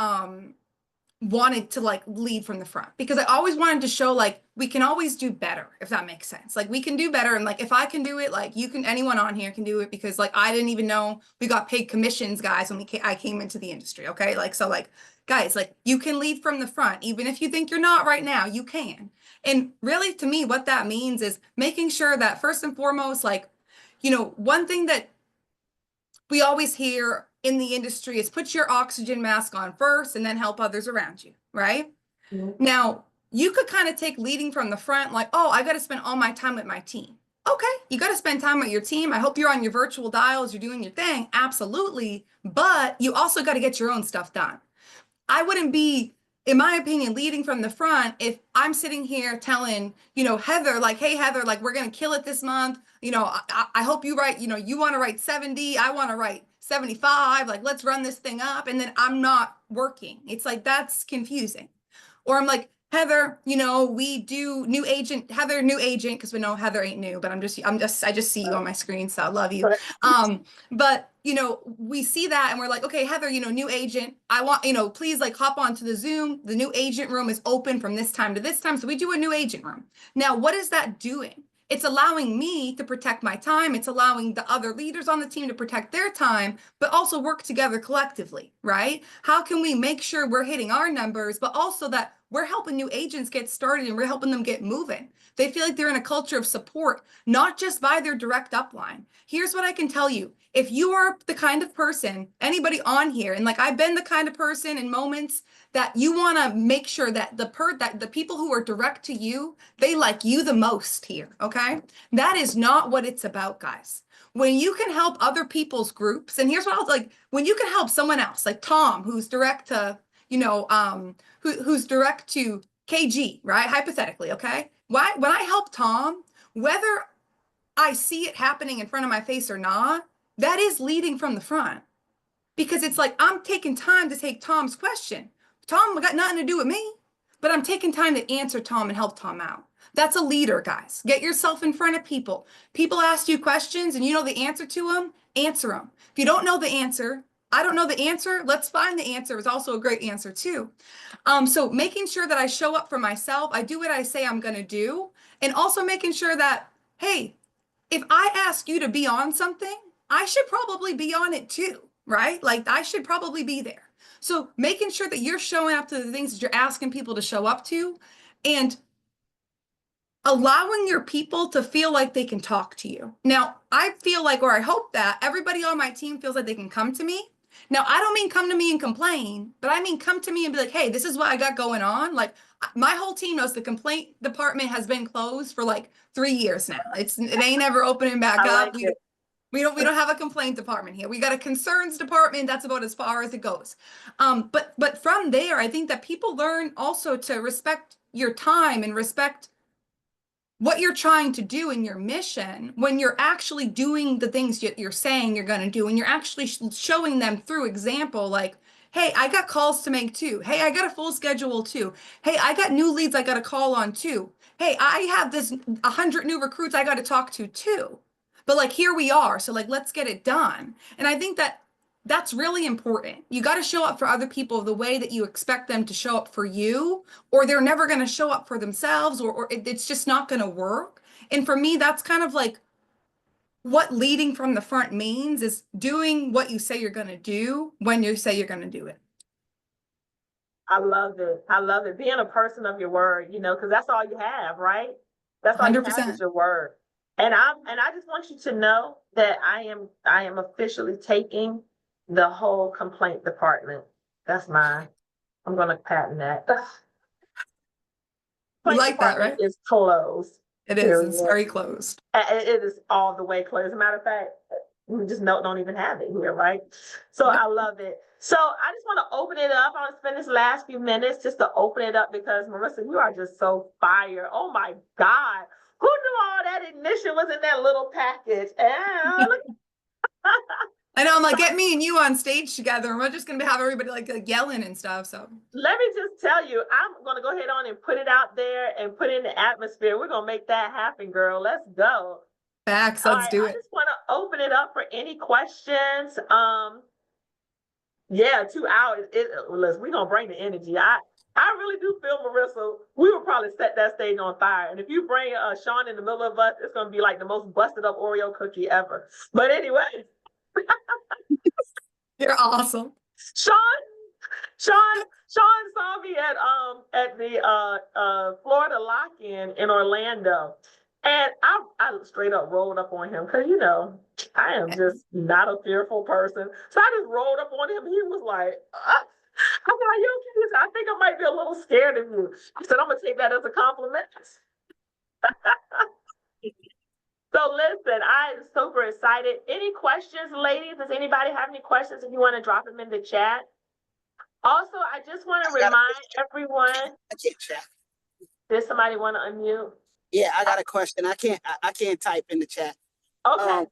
wanted to like lead from the front because I always wanted to show like we can always do better, if that makes sense. Like we can do better, and like if I can do it, like anyone on here can do it, because like I didn't even know we got paid commissions, guys, when I came into the industry. Okay, like so like guys, like you can lead from the front even if you think you're not right now, you can. And really, to me, what that means is making sure that first and foremost, like one thing that we always hear in the industry is put your oxygen mask on first and then help others around you, right? Mm-hmm. Now, you could kind of take leading from the front like, oh, I got to spend all my time with my team. Okay, you got to spend time with your team. I hope you're on your virtual dials, you're doing your thing. Absolutely. But you also got to get your own stuff done. I wouldn't be in my opinion, leading from the front, if I'm sitting here telling, Heather, like, hey, Heather, like, we're going to kill it this month. I hope you write, you want to write 70, I want to write 75, like, let's run this thing up. And then I'm not working. It's like, that's confusing. Or I'm like, Heather, we do new agent, Heather, new agent, because we know Heather ain't new, but I just see you on my screen, so I love you. But we see that and we're like, okay, Heather, new agent, I want, please like hop onto the Zoom. The new agent room is open from this time to this time. So we do a new agent room. Now, what is that doing? It's allowing me to protect my time. It's allowing the other leaders on the team to protect their time, but also work together collectively, right? How can we make sure we're hitting our numbers, but also that we're helping new agents get started and we're helping them get moving? They feel like they're in a culture of support, not just by their direct upline. Here's what I can tell you. If you are the kind of person, anybody on here, and like I've been the kind of person in moments that you want to make sure that the people who are direct to you, they like you the most here, okay? That is not what it's about, guys. When you can help other people's groups, and here's what I was like, when you can help someone else, like Tom, who's direct to, who's direct to KG, right? Hypothetically, okay? When I help Tom, whether I see it happening in front of my face or not, that is leading from the front. Because it's like, I'm taking time to take Tom's question. Tom got nothing to do with me, but I'm taking time to answer Tom and help Tom out. That's a leader, guys. Get yourself in front of people. People ask you questions and you know the answer to them, answer them. If you don't know the answer, I don't know the answer, let's find the answer is also a great answer too. So making sure that I show up for myself, I do what I say I'm going to do, and also making sure that, hey, if I ask you to be on something, I should probably be on it too, right? Like I should probably be there. So making sure that you're showing up to the things that you're asking people to show up to, and allowing your people to feel like they can talk to you. Now, I feel like, or I hope that everybody on my team feels like they can come to me. Now, I don't mean come to me and complain, but I mean come to me and be like, hey, this is what I got going on. Like my whole team knows the complaint department has been closed for like 3 years now. It ain't ever opening back up. We don't have a complaint department here. We got a concerns department. That's about as far as it goes. But from there, I think that people learn also to respect your time and respect what you're trying to do in your mission when you're actually doing the things you're saying you're going to do, and you're actually showing them through example, like, hey, I got calls to make too. Hey, I got a full schedule too. Hey, I got new leads I got to call on too. Hey, I have 100 new recruits I got to talk to too. But like, here we are. So like, let's get it done. And I think that that's really important. You got to show up for other people the way that you expect them to show up for you, or they're never going to show up for themselves, or it's just not going to work. And for me, that's kind of like what leading from the front means, is doing what you say you're going to do when you say you're going to do it. I love it. I love it. Being a person of your word, because that's all you have, right? That's all 100%. You have is your word. And I just want you to know that I am officially taking the whole complaint department. That's mine. I'm going to patent that. You like that, right? It's closed. It is. It's very closed. It is all the way closed. As a matter of fact, we just don't even have it here, right? So yep. I love it. So I just want to open it up. I want to spend this last few minutes just to open it up because Marysa, you are just so fire. Oh my God. Who knew all that ignition was in that little package? I know, I'm like, get me and you on stage together, and we're just going to have everybody like yelling and stuff. So let me just tell you, I'm going to go ahead on and put it out there and put it in the atmosphere. We're going to make that happen, girl. Let's go. Facts. Let's do it. I just want to open it up for any questions. Yeah, 2 hours. Listen, we're going to bring the energy. I really do feel, Marysa, we will probably set that stage on fire. And if you bring Sean in the middle of us, it's going to be like the most busted up Oreo cookie ever. But anyway. You're awesome. Sean saw me at the Florida lock-in in Orlando. And I straight up rolled up on him because, I am just not a fearful person. So I just rolled up on him. He was like, I said, are you okay? I think I might be a little scared of you. I said, I'm going to take that as a compliment. So listen, I'm super excited. Any questions, ladies? Does anybody have any questions? If you want to drop them in the chat. Also, I just want to remind everyone, I can't chat. did somebody want to unmute? Yeah, I got a question. I can't type in the chat. Okay.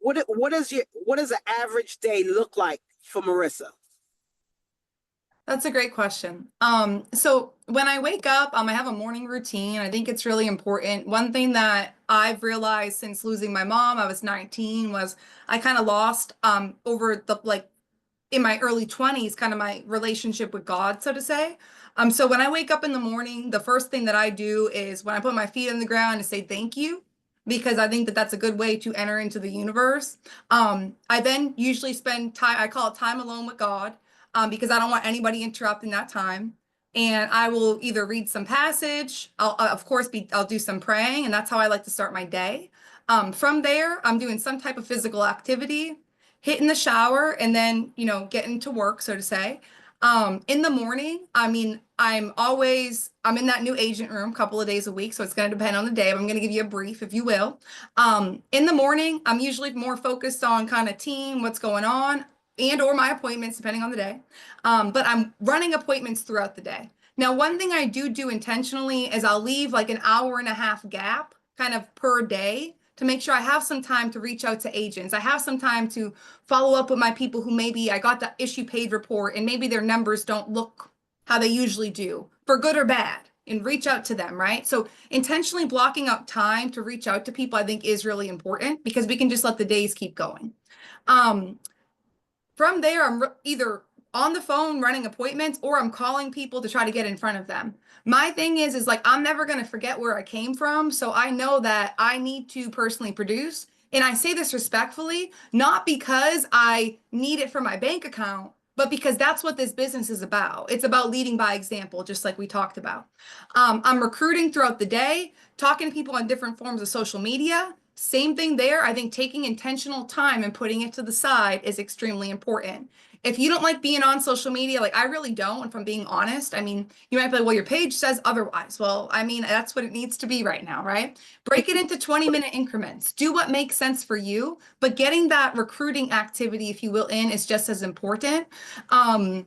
What does an average day look like for Marysa? That's a great question. So when I wake up, I have a morning routine. I think it's really important. One thing that I've realized since losing my mom, I was 19, was I kind of lost over the in my early 20s, kind of my relationship with God, so to say. So when I wake up in the morning, the first thing that I do is when I put my feet on the ground to say thank you, because I think that that's a good way to enter into the universe. I then usually spend time, I call it time alone with God, because I don't want anybody interrupting that time. And I will either read some passage, of course, I'll do some praying, and that's how I like to start my day. From there, I'm doing some type of physical activity, hitting the shower, and then, getting to work, so to say. In the morning, I'm in that new agent room a couple of days a week, so it's going to depend on the day, but I'm going to give you a brief, if you will. In the morning, I'm usually more focused on kind of team, what's going on, and or my appointments, depending on the day. But I'm running appointments throughout the day. Now, one thing I do intentionally is I'll leave like an hour and a half gap kind of per day to make sure I have some time to reach out to agents. I have some time to follow up with my people who maybe I got the issue paid report and maybe their numbers don't look how they usually do, for good or bad, and reach out to them, right? So intentionally blocking out time to reach out to people, I think, is really important, because we can just let the days keep going. From there, I'm either on the phone running appointments, or I'm calling people to try to get in front of them. My thing is like, I'm never going to forget where I came from. So I know that I need to personally produce. And I say this respectfully, not because I need it for my bank account, but because that's what this business is about. It's about leading by example, just like we talked about. I'm recruiting throughout the day, talking to people on different forms of social media. Same thing there. I think taking intentional time and putting it to the side is extremely important. If you don't like being on social media, like I really don't, if I'm being honest, you might be like, well, your page says otherwise. Well, that's what it needs to be right now, right? Break it into 20-minute increments. Do what makes sense for you, but getting that recruiting activity, if you will, in is just as important. And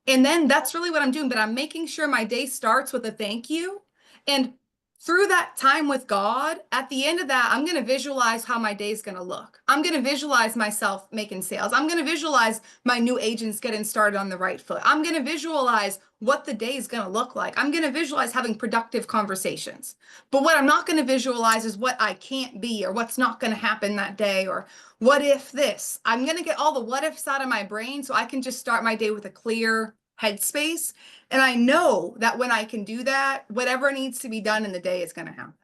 then that's really what I'm doing, but I'm making sure my day starts with a thank you. And through that time with God, at the end of that, I'm going to visualize how my day is going to look. I'm going to visualize myself making sales. I'm going to visualize my new agents getting started on the right foot. I'm going to visualize what the day is going to look like. I'm going to visualize having productive conversations. But what I'm not going to visualize is what I can't be, or what's not going to happen that day, or what if this. I'm going to get all the what ifs out of my brain so I can just start my day with a clear headspace. And I know that when I can do that, whatever needs to be done in the day is going to happen.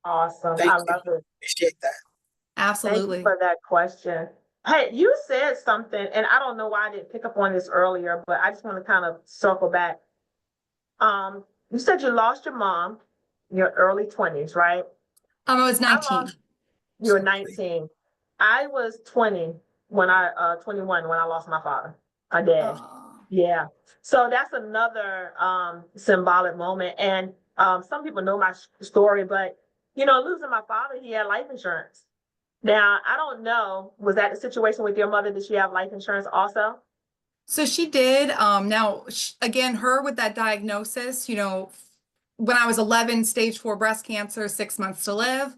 Awesome. Thank I you. love it. Appreciate that. Absolutely. Thank you for that question. Hey, you said something, and I don't know why I didn't pick up on this earlier, but I just want to kind of circle back. You said you lost your mom in your early 20s, right? I was 19. You were 19. I was 21 when I lost my father, my dad. Yeah. So that's another symbolic moment. And some people know my story, but losing my father, he had life insurance. Now, I don't know, was that the situation with your mother? Did she have life insurance also? So she did. Now, again, her with that diagnosis, when I was 11, stage 4 breast cancer, 6 months to live,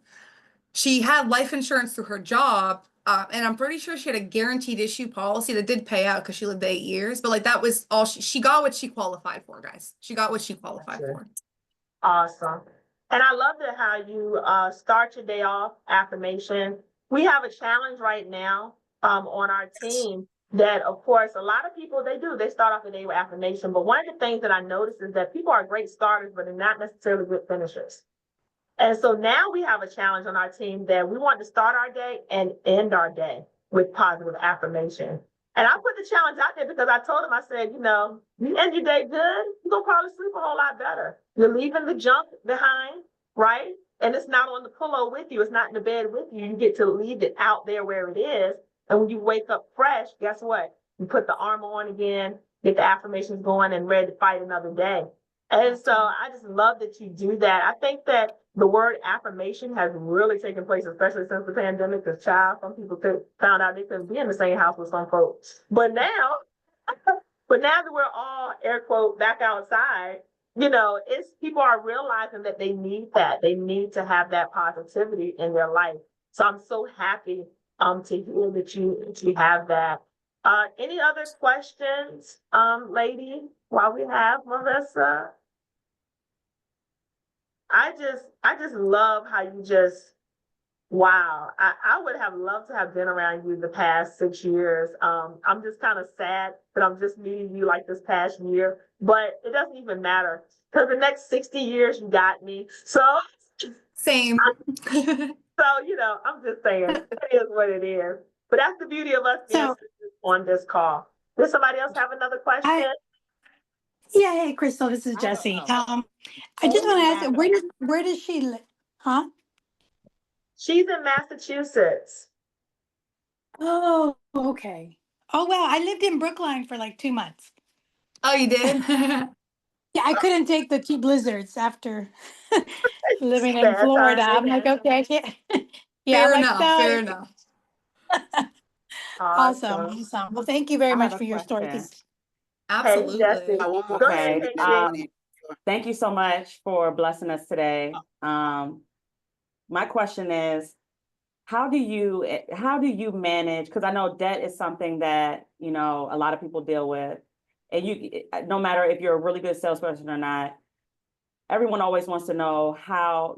she had life insurance through her job. And I'm pretty sure she had a guaranteed issue policy that did pay out because she lived 8 years. But that was all she got what she qualified for, guys. She got what she qualified for. Awesome. And I love how you start your day off affirmation. We have a challenge right now on our team that, of course, a lot of people, they start off the day with affirmation. But one of the things that I noticed is that people are great starters, but they're not necessarily good finishers. And so now we have a challenge on our team that we want to start our day and end our day with positive affirmation. And I put the challenge out there because I told him, I said, you end your day good, you're going to probably sleep a whole lot better. You're leaving the junk behind, right? And it's not on the pillow with you. It's not in the bed with you. You get to leave it out there where it is. And when you wake up fresh, guess what? You put the armor on again, get the affirmations going, and ready to fight another day. And so I just love that you do that. I think that the word affirmation has really taken place, especially since the pandemic. Some people found out they couldn't be in the same house with some folks. But now But now that we're all air quote back outside, it's people are realizing that they need that. They need to have that positivity in their life. So I'm so happy to hear that you have that. Any other questions, lady, while we have Marysa? I just love how you just wow. I would have loved to have been around you the past 6 years. I'm just kind of sad that I'm just meeting you like this past year, but it doesn't even matter because the next 60 years you got me. So Same. I'm just saying it is what it is. But that's the beauty of us being So sisters on this call. Does somebody else have another question? yeah, hey Crystal, this is Jessie. I just want to ask, where does she live? Huh? She's in Massachusetts. Oh, okay. Oh wow, I lived in Brookline for like 2 months. Oh, you did? Yeah, I couldn't take the 2 blizzards after living in Bad Florida. timing. I'm like, okay, I can't. Yeah, Fair I'm like, enough. no, Fair enough. awesome, awesome. Well, thank you very I much have a for your story. question. 'Cause- Absolutely. Jesse. One more Go question. ahead, Okay, Casey. Thank you so much for blessing us today. My question is, how do you manage? Because I know debt is something that, a lot of people deal with. And no matter if you're a really good salesperson or not, everyone always wants to know how,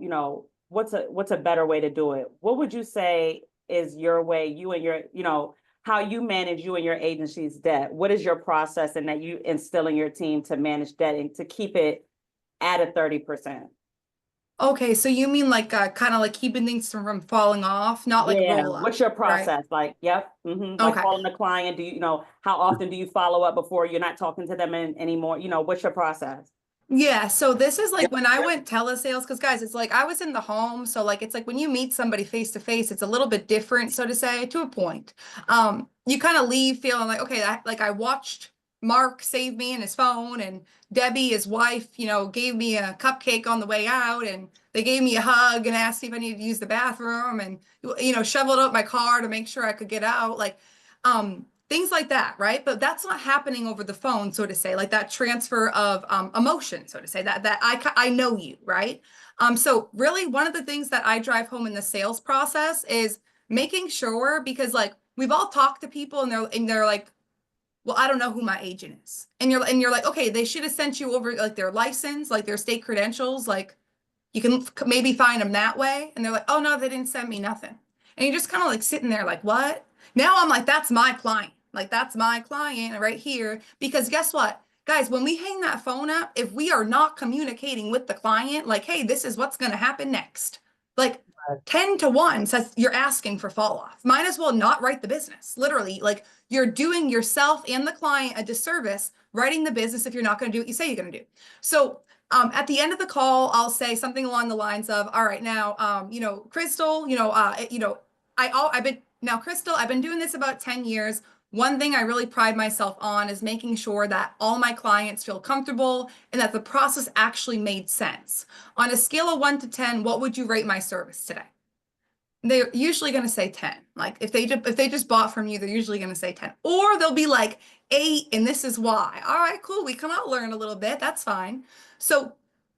what's a better way to do it. What would you say is your way, you and your, how you manage you and your agency's debt? What is your process and that you instill in your team to manage debt and to keep it at a 30%? Okay, so you mean like kind of like keeping things from falling off, not like Yeah, roll up. what's your right? process? Like, yep, like Okay. calling the client, do you know, how often do you follow up before you're not talking to them anymore? What's your process? Yeah, so this is like when I went telesales, because guys, it's like I was in the home, so like it's like when you meet somebody face to face, it's a little bit different, so to say, to a point. You kind of leave feeling like, okay, like I watched Mark save me in his phone, and Debbie, his wife, gave me a cupcake on the way out, and they gave me a hug and asked if I needed to use the bathroom, and shoveled up my car to make sure I could get out, like things like that, right? But that's not happening over the phone, so to say, like that transfer of emotion, so to say, that I know you, right? So really one of the things that I drive home in the sales process is making sure, because like we've all talked to people and they're like, well, I don't know who my agent is. And you're like, okay, they should have sent you over like their license, like their state credentials, like you can maybe find them that way. And they're like, oh no, they didn't send me nothing. And you're just kind of like sitting there like, what? Now I'm like, that's my client. Like that's my client right here. Because guess what? Guys, when we hang that phone up, if we are not communicating with the client, like, hey, this is what's going to happen next. Like 10 to 1 says you're asking for fall off. Might as well not write the business. Literally, like you're doing yourself and the client a disservice writing the business if you're not going to do what you say you're going to do. So at the end of the call, I'll say something along the lines of, all right, now, Crystal, Crystal, I've been doing this about 10 years. One thing I really pride myself on is making sure that all my clients feel comfortable and that the process actually made sense. On a scale of 1 to 10, what would you rate my service today? They're usually going to say 10. Like if they just bought from you, they're usually going to say 10. Or they'll be like 8, and this is why. All right, cool. We can all learn a little bit. That's fine. So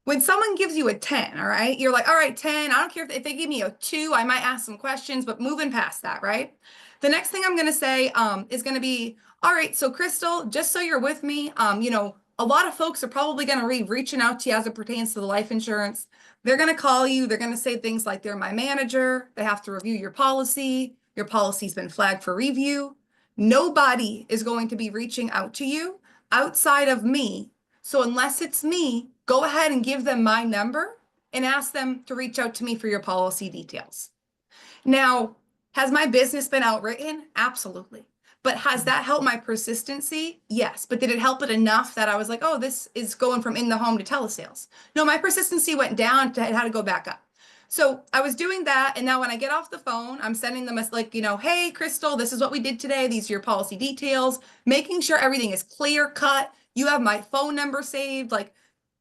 when someone gives you a 10, all right, you're like, all right, 10. I don't care if they give me a 2, I might ask some questions, but moving past that, right? The next thing I'm going to say is going to be, all right, so Crystal, just so you're with me, a lot of folks are probably going to be reaching out to you as it pertains to the life insurance. They're going to call you. They're going to say things like they're my manager. They have to review your policy. Your policy's been flagged for review. Nobody is going to be reaching out to you outside of me. So unless it's me, go ahead and give them my number and ask them to reach out to me for your policy details. Now, has my business been outwritten? Absolutely. But has that helped my persistency? Yes. But did it help it enough that I was like, oh, this is going from in the home to telesales? No, my persistency went down to how to go back up. So I was doing that. And now when I get off the phone, I'm sending them like, hey, Crystal, this is what we did today. These are your policy details, making sure everything is clear cut. You have my phone number saved. Like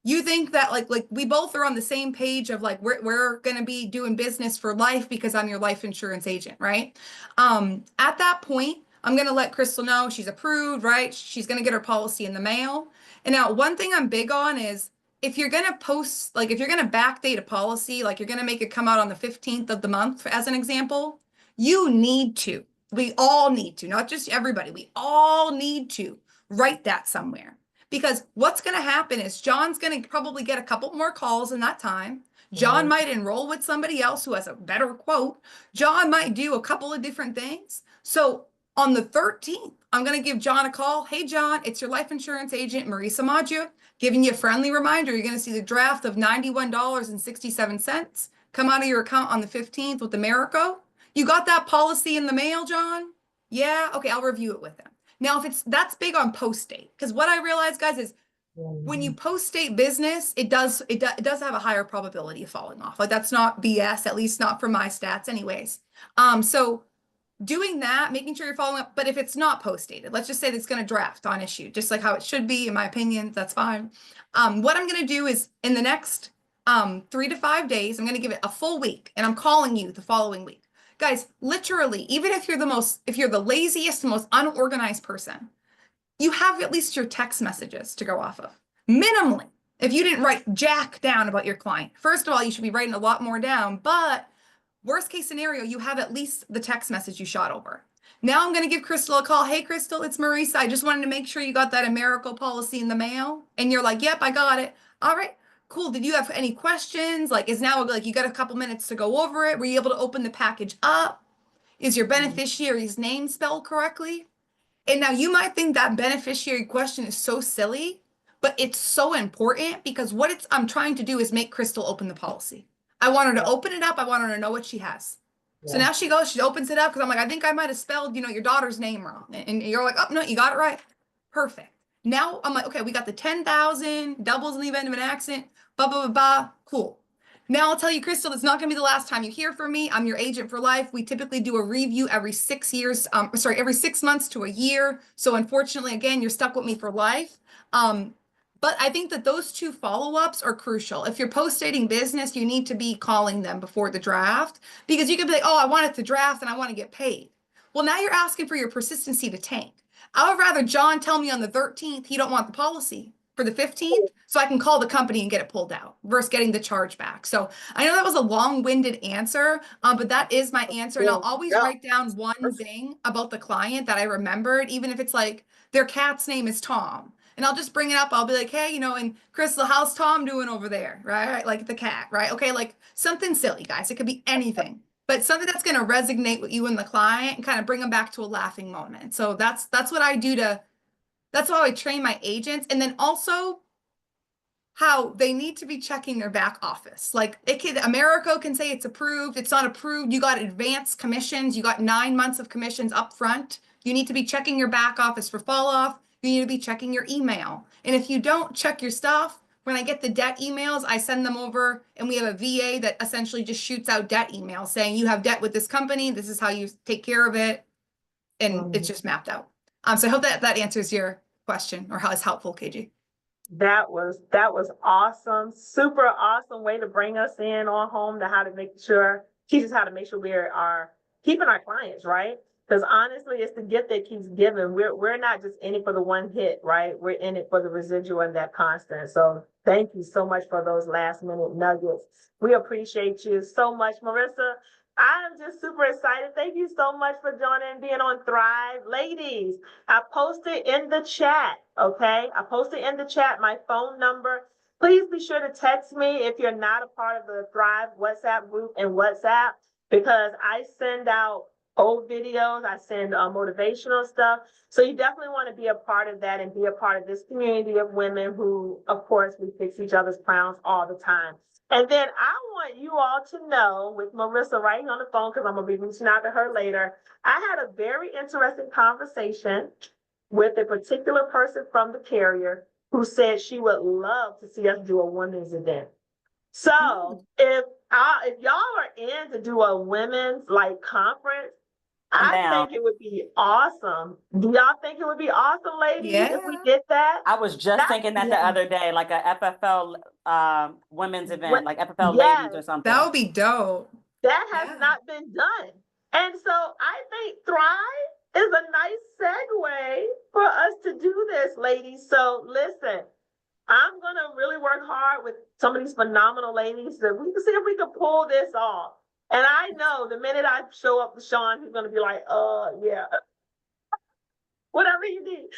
you think that like we both are on the same page of like we're going to be doing business for life because I'm your life insurance agent, right? At that point, I'm going to let Crystal know she's approved, right? She's going to get her policy in the mail. And now one thing I'm big on is if you're going to post, like if you're going to backdate a policy, like you're going to make it come out on the 15th of the month, as an example, you need to, we all need to, not just everybody, we all need to write that somewhere. Because what's going to happen is John's going to probably get a couple more calls in that time. John might enroll with somebody else who has a better quote. John might do a couple of different things. So on the 13th, I'm going to give John a call. Hey, John, it's your life insurance agent, Marysa Maggio, giving you a friendly reminder. You're going to see the draft of $91.67 come out of your account on the 15th with Americo. You got that policy in the mail, John? Yeah? Okay, I'll review it with him. Now, if that's big on post date, because what I realize, guys, is when you post date business, it does have a higher probability of falling off. Like that's not BS, at least not for my stats anyways. So doing that, making sure you're following up, but if it's not post dated, let's just say that it's going to draft on issue, just like how it should be, in my opinion, that's fine. What I'm going to do is in the next 3 to 5 days, I'm going to give it a full week and I'm calling you the following week. Guys, literally, even if you're the laziest, most unorganized person, you have at least your text messages to go off of. Minimally, if you didn't write jack down about your client. First of all, you should be writing a lot more down, but worst case scenario, you have at least the text message you shot over. Now I'm going to give Crystal a call. Hey, Crystal, it's Marysa. I just wanted to make sure you got that Americo policy in the mail. And you're like, yep, I got it. All right, cool. Did you have any questions? Like, is now like you got a couple minutes to go over it? Were you able to open the package up? Is your beneficiary's name spelled correctly? And now you might think that beneficiary question is so silly, but it's so important because what I'm trying to do is make Crystal open the policy. I want her to open it up. I want her to know what she has. So now she opens it up because I'm like, I think I might have spelled, your daughter's name wrong. And you're like, oh, no, you got it right. Perfect. Now I'm like, okay, we got the 10,000 doubles in the event of an accident, blah, blah, blah, blah. Cool. Now I'll tell you, Crystal, it's not going to be the last time you hear from me. I'm your agent for life. We typically do a review every 6 years, every 6 months to a year. So unfortunately, again, you're stuck with me for life. But I think that those two follow-ups are crucial. If you're post-dating business, you need to be calling them before the draft because you could be like, oh, I want it to draft and I want to get paid. Well, now you're asking for your persistency to tank. I would rather John tell me on the 13th he don't want the policy for the 15th so I can call the company and get it pulled out versus getting the charge back. So I know that was a long-winded answer, but that is my answer. And I'll always write down one thing about the client that I remembered, even if it's like their cat's name is Tom. And I'll just bring it up. I'll be like, hey, and Crystal, how's Tom doing over there? Right? Like the cat, right? Okay, like something silly, guys. It could be anything, but something that's going to resonate with you and the client and kind of bring them back to a laughing moment. So that's what I do that's how I train my agents. And then also how they need to be checking their back office. Like Americo can say it's approved. It's not approved. You got advanced commissions. You got 9 months of commissions up front. You need to be checking your back office for fall off. You need to be checking your email. And if you don't check your stuff, when I get the debt emails, I send them over and we have a VA that essentially just shoots out debt emails saying you have debt with this company. This is how you take care of it. And it's just mapped out. So I hope that answers your question or how it's helpful, KG. That was awesome. Super awesome way to bring us in on home to teach us how to make sure we are keeping our clients, right? Because honestly, it's the gift that keeps giving. We're not just in it for the one hit, right? We're in it for the residual and that constant. So thank you so much for those last minute nuggets. We appreciate you so much, Marysa. I am just super excited. Thank you so much for joining and being on Thrive. Ladies, I posted in the chat, okay? I posted in the chat my phone number. Please be sure to text me if you're not a part of the Thrive WhatsApp group and WhatsApp, because I send out old videos, I send motivational stuff. So you definitely want to be a part of that and be a part of this community of women who, of course, we fix each other's crowns all the time. And then I want you all to know, with Marysa right on the phone, because I'm going to be reaching out to her later, I had a very interesting conversation with a particular person from the carrier who said she would love to see us do a women's event. So if y'all are in to do a women's conference, I think it would be awesome. Do y'all think it would be awesome, ladies, if we did that? I was just thinking that the other day, like a FFL women's event, like FFL ladies or something. That would be dope. That has not been done. And so I think Thrive is a nice segue for us to do this, ladies. So listen, I'm gonna really work hard with some of these phenomenal ladies that we can see if we can pull this off. And I know the minute I show up to Sean, he's gonna be like, yeah, whatever you need.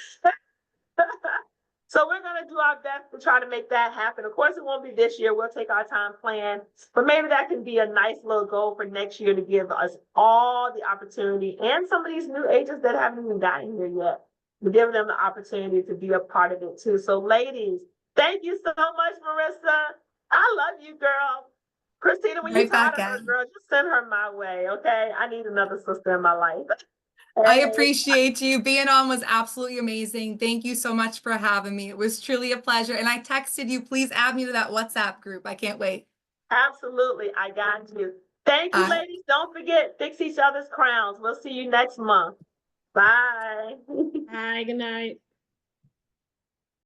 So we're gonna do our best to try to make that happen. Of course, it won't be this year. We'll take our time plan, but maybe that can be a nice little goal for next year to give us all the opportunity and some of these new agents that haven't even gotten here yet, to give them the opportunity to be a part of it too. So ladies, thank you so much, Marysa. I love you, girl. Christina, when you're Right back tired of at her, you. girl, just send her my way, okay? I need another sister in my life. I Hey. appreciate you. Being on was absolutely amazing. Thank you so much for having me. It was truly a pleasure. And I texted you, please add me to that WhatsApp group. I can't wait. Absolutely, I got you. Thank you, ladies. Don't forget, fix each other's crowns. We'll see you next month. Bye. Hi, good night.